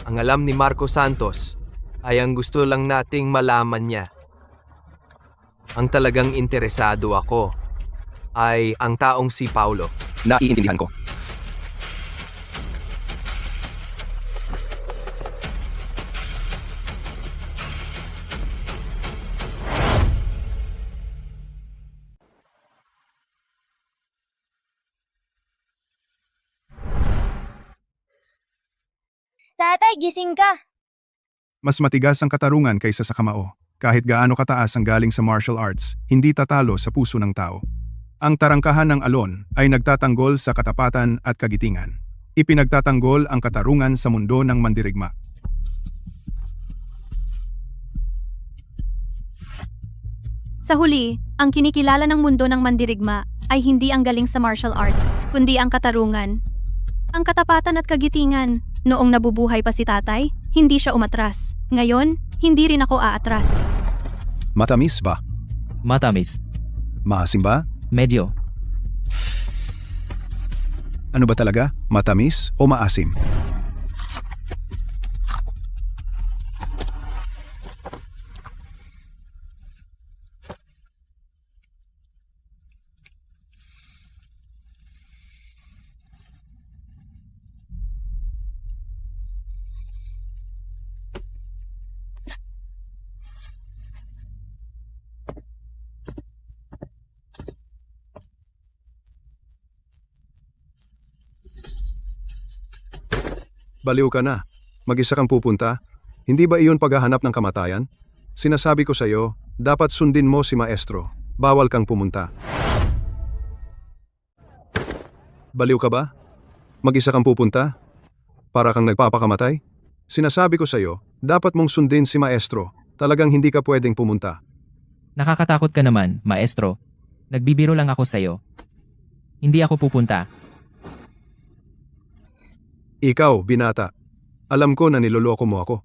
Ang alam ni Marco Santos ay ang gusto lang nating malaman niya. Ang talagang interesado ako ay ang taong si Paulo. Naiintindihan ko. Tatay, gising ka. Mas matigas ang katarungan kaysa sa kamao. Kahit gaano kataas ang galing sa martial arts, hindi tatalo sa puso ng tao. Ang tarangkahan ng alon ay nagtatanggol sa katapatan at kagitingan. Ipinagtatanggol ang katarungan sa mundo ng mandirigma. Sa huli, ang kinikilala ng mundo ng mandirigma ay hindi ang galing sa martial arts, kundi ang katarungan. Ang katapatan at kagitingan. Noong nabubuhay pa si tatay, hindi siya umatras. Ngayon, hindi rin ako aatras. Matamis ba? Matamis. Maasim ba? Medyo. Ano ba talaga? Matamis o maasim? Baliw ka na. Mag-isa kang pupunta. Hindi ba iyon paghahanap ng kamatayan? Sinasabi ko sa'yo, dapat sundin mo si Maestro. Bawal kang pumunta. Baliw ka ba? Mag-isa kang pupunta? Para kang nagpapakamatay? Sinasabi ko sa'yo, dapat mong sundin si Maestro. Talagang hindi ka pwedeng pumunta. Nakakatakot ka naman, maestro. Nagbibiro lang ako sa'yo. Hindi ako pupunta. Ikaw, binata. Alam ko na niloloko mo ako.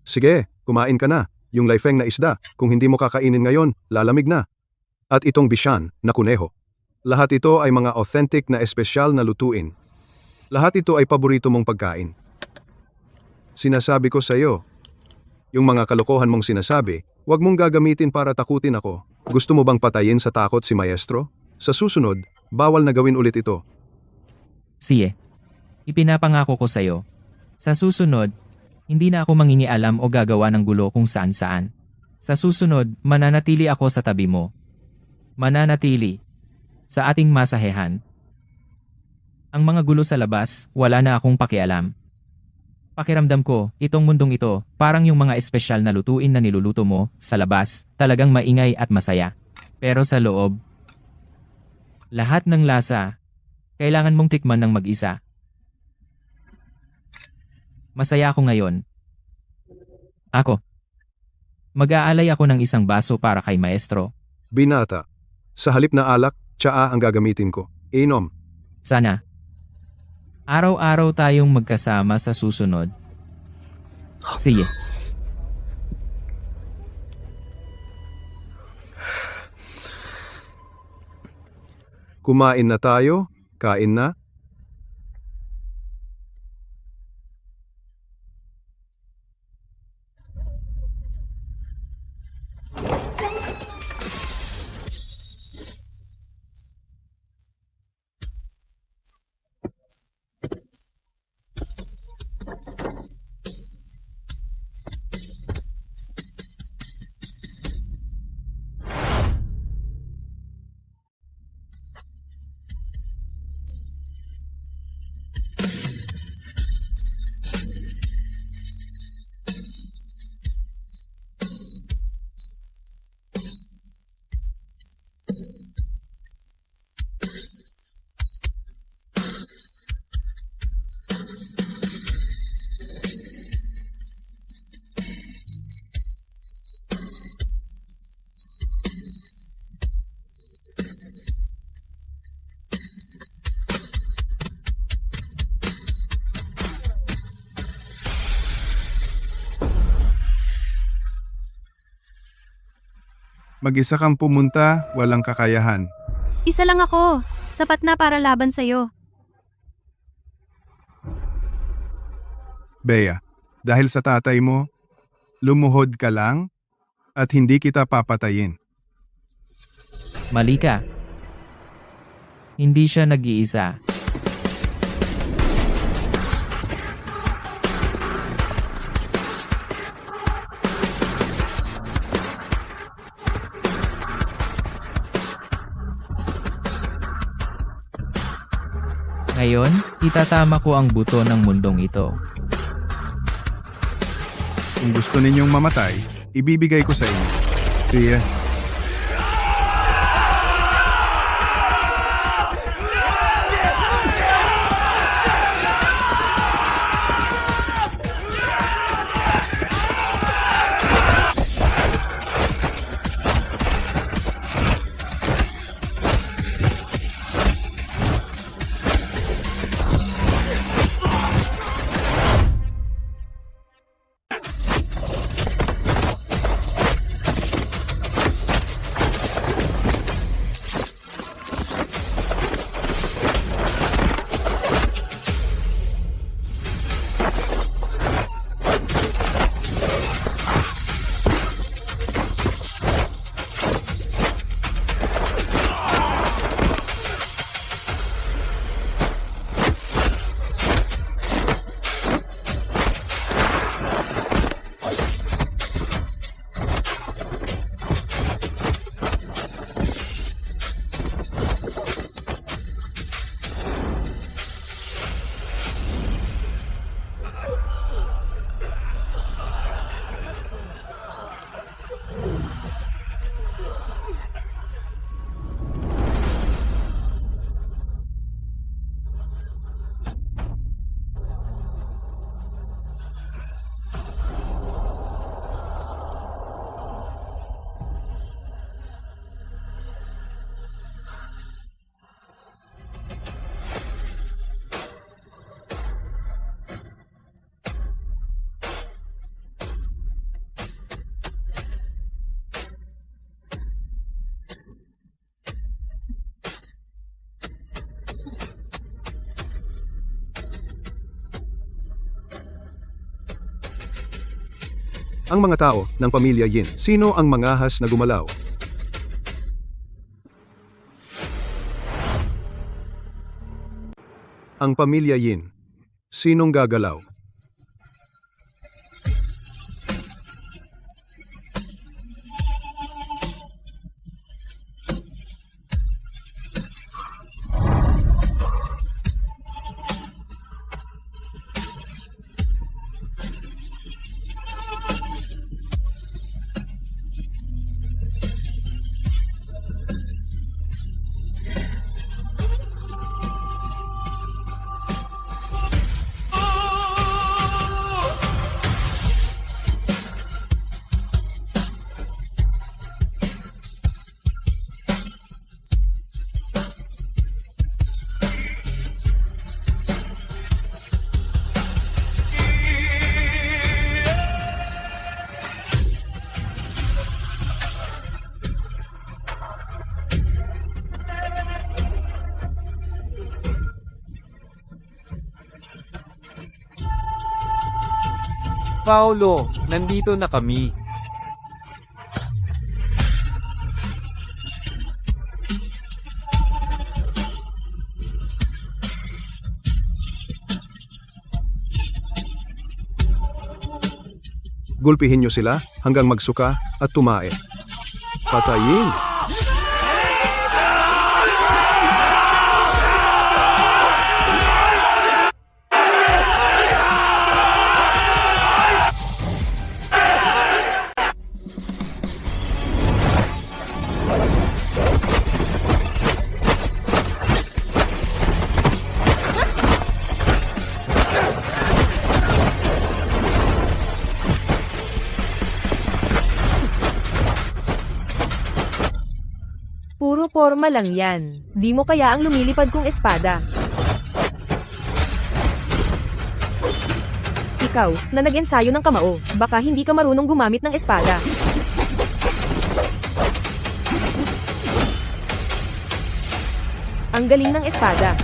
Sige, kumain ka na. Yung laifeng na isda, kung hindi mo kakainin ngayon, lalamig na. At itong bisyan na kuneho. Lahat ito ay mga authentic na espesyal na lutuin. Lahat ito ay paborito mong pagkain. Sinasabi ko sa iyo, yung mga kalokohan mong sinasabi, huwag mong gagamitin para takutin ako. Gusto mo bang patayin sa takot si Maestro? Sa susunod, bawal na gawin ulit ito. Sige. Ipinapangako ko sa'yo. Sa susunod, hindi na ako mangingialam o gagawa ng gulo kung saan-saan. Sa susunod, mananatili ako sa tabi mo. Mananatili. Sa ating masahehan. Ang mga gulo sa labas, wala na akong pakialam. Pakiramdam ko, itong mundong ito, parang yung mga espesyal na lutuin na niluluto mo, sa labas, talagang maingay at masaya. Pero sa loob, lahat ng lasa, kailangan mong tikman ng mag-isa. Masaya ako ngayon. Mag-aalay ako ng isang baso para kay Maestro. Binata, sa halip na alak, tsaa ang gagamitin ko. Inom. Sana. Araw-araw tayong magkasama sa susunod. Sige. Kumain na tayo, kain na. Mag-isa kang pumunta, walang kakayahan. Isa lang ako. Sapat na para laban sa'yo. Bea, dahil sa tatay mo, lumuhod ka lang at hindi kita papatayin. Mali ka. Hindi siya nag-iisa. Ngayon, itatama ko ang buto ng mundong ito. Kung gusto ninyong mamatay, ibibigay ko sa inyo. Siya. Ang mga tao ng pamilya Yin. Sino ang mangahas na gumalaw? Ang pamilya Yin. Sinong gagalaw? Paolo, nandito na kami. Gulpihin niyo sila hanggang magsuka at tumae. Patayin! Puro forma lang yan. Di mo kaya ang lumilipad kong espada. Ikaw, na nag-ensayo ng kamao, baka hindi ka marunong gumamit ng espada. Ang galing ng espada.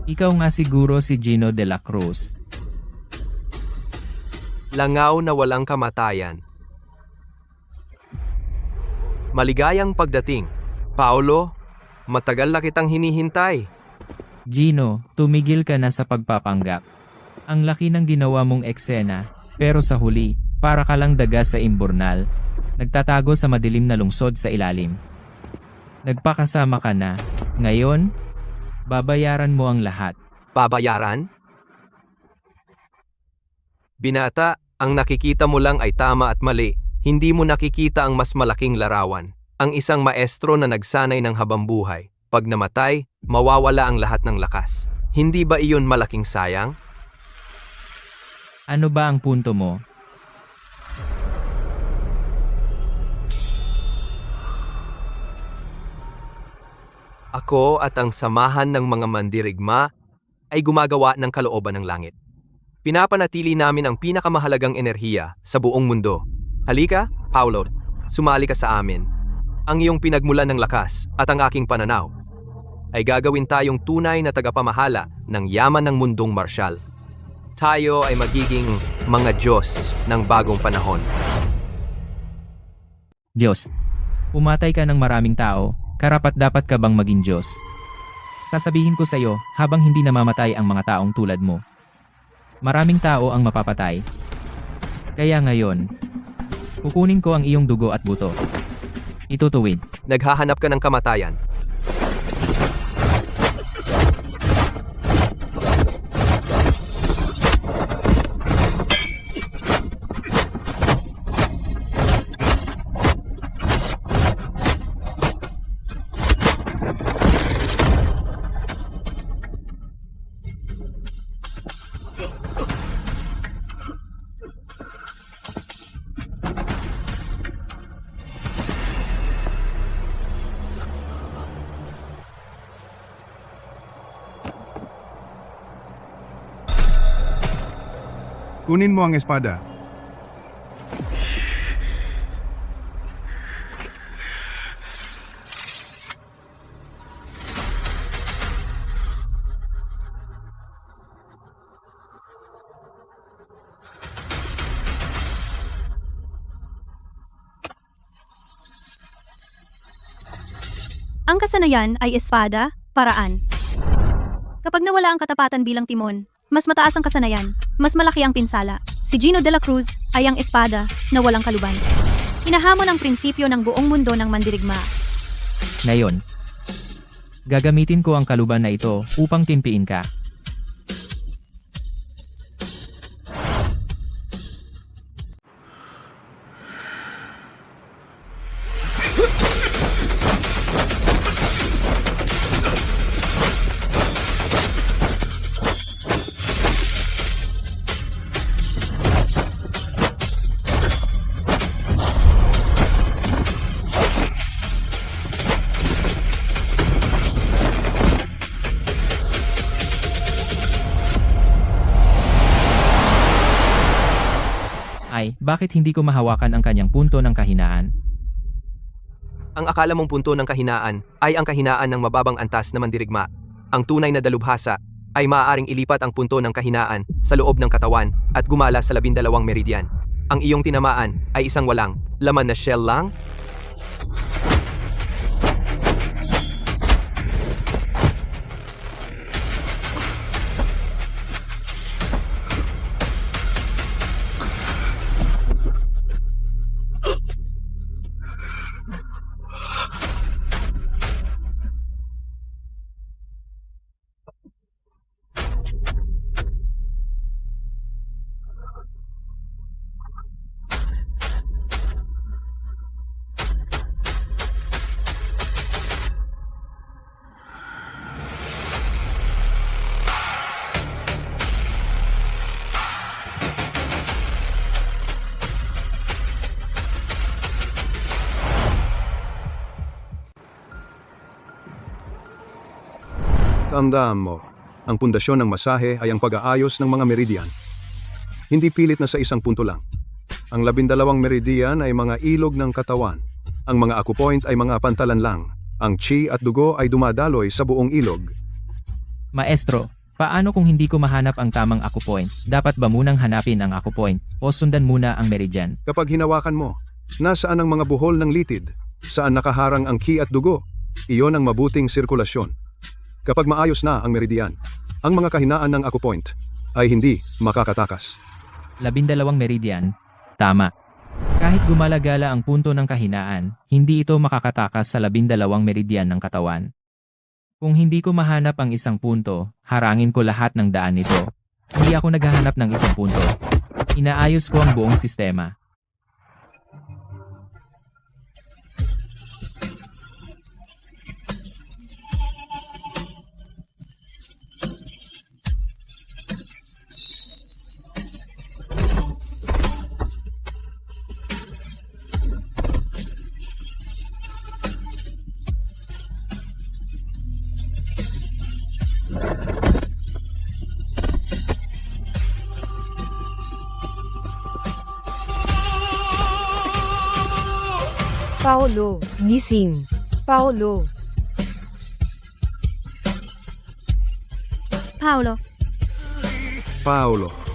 Ikaw nga siguro si Gino de la Cruz. Langaw na walang kamatayan. Maligayang pagdating. Paolo, matagal na kitang hinihintay. Gino, tumigil ka na sa pagpapanggap. Ang laki ng ginawa mong eksena, pero sa huli, para ka lang daga sa imburnal. Nagtatago sa madilim na lungsod sa ilalim. Nagpakasama ka na. Ngayon, babayaran mo ang lahat. Babayaran? Binata, ang nakikita mo lang ay tama at mali. Hindi mo nakikita ang mas malaking larawan. Ang isang maestro na nagsanay ng habambuhay. Pag namatay, mawawala ang lahat ng lakas. Hindi ba iyon malaking sayang? Ano ba ang punto mo? Ako at ang samahan ng mga mandirigma ay gumagawa ng kalooban ng langit. Pinapanatili namin ang pinakamahalagang enerhiya sa buong mundo. Halika, Paolo, sumali ka sa amin. Ang iyong pinagmulan ng lakas at ang aking pananaw ay gagawin tayong tunay na tagapamahala ng yaman ng mundong marsyal. Tayo ay magiging mga Diyos ng bagong panahon. Diyos, pumatay ka ng maraming tao, karapat-dapat ka bang maging Diyos? Sasabihin ko sa iyo, habang hindi namamatay ang mga taong tulad mo. Maraming tao ang mapapatay. Kaya ngayon, kukunin ko ang iyong dugo at buto. Itutuwid. Naghahanap ka ng kamatayan. Kunin mo ang espada. Ang kasanayan ay espada, paraan. Kapag nawala ang katapatan bilang timon, mas mataas ang kasanayan, mas malaki ang pinsala. Si Gino de la Cruz ay ang espada na walang kaluban. Hinahamon ang prinsipyo ng buong mundo ng mandirigma. Ngayon, gagamitin ko ang kaluban na ito upang timpiin ka. Ay, bakit hindi ko mahawakan ang kanyang punto ng kahinaan? Ang akala mong punto ng kahinaan ay ang kahinaan ng mababang antas na mandirigma. Ang tunay na dalubhasa ay maaaring ilipat ang punto ng kahinaan sa loob ng katawan at gumala sa 12 meridian. Ang iyong tinamaan ay isang walang laman na shell lang? Tandaan mo, ang pundasyon ng masahe ay ang pag-aayos ng mga meridian. Hindi pilit na sa isang punto lang. Ang 12 meridian ay mga ilog ng katawan. Ang mga acupoint ay mga pantalan lang. Ang chi at dugo ay dumadaloy sa buong ilog. Maestro, paano kung hindi ko mahanap ang tamang acupoint? Dapat ba munang hanapin ang acupoint o sundan muna ang meridian? Kapag hinawakan mo, nasaan ang mga buhol ng litid? Saan nakaharang ang ki at dugo? Iyon ang mabuting sirkulasyon. Kapag maayos na ang meridian, ang mga kahinaan ng acupoint ay hindi makakatakas. 12 meridian? Tama. Kahit gumalagala ang punto ng kahinaan, hindi ito makakatakas sa 12 meridian ng katawan. Kung hindi ko mahanap ang isang punto, harangin ko lahat ng daan nito. Hindi ako naghahanap ng isang punto. Inaayos ko ang buong sistema. Paulo, gising. Paulo. Paolo, Paolo.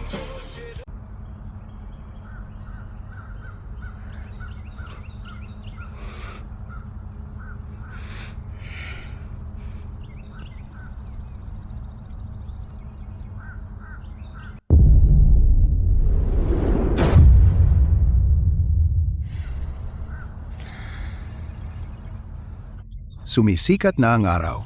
Sumisikat na ang araw.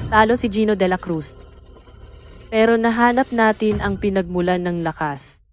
Talo si Gino de la Cruz. Pero nahanap natin ang pinagmulan ng lakas.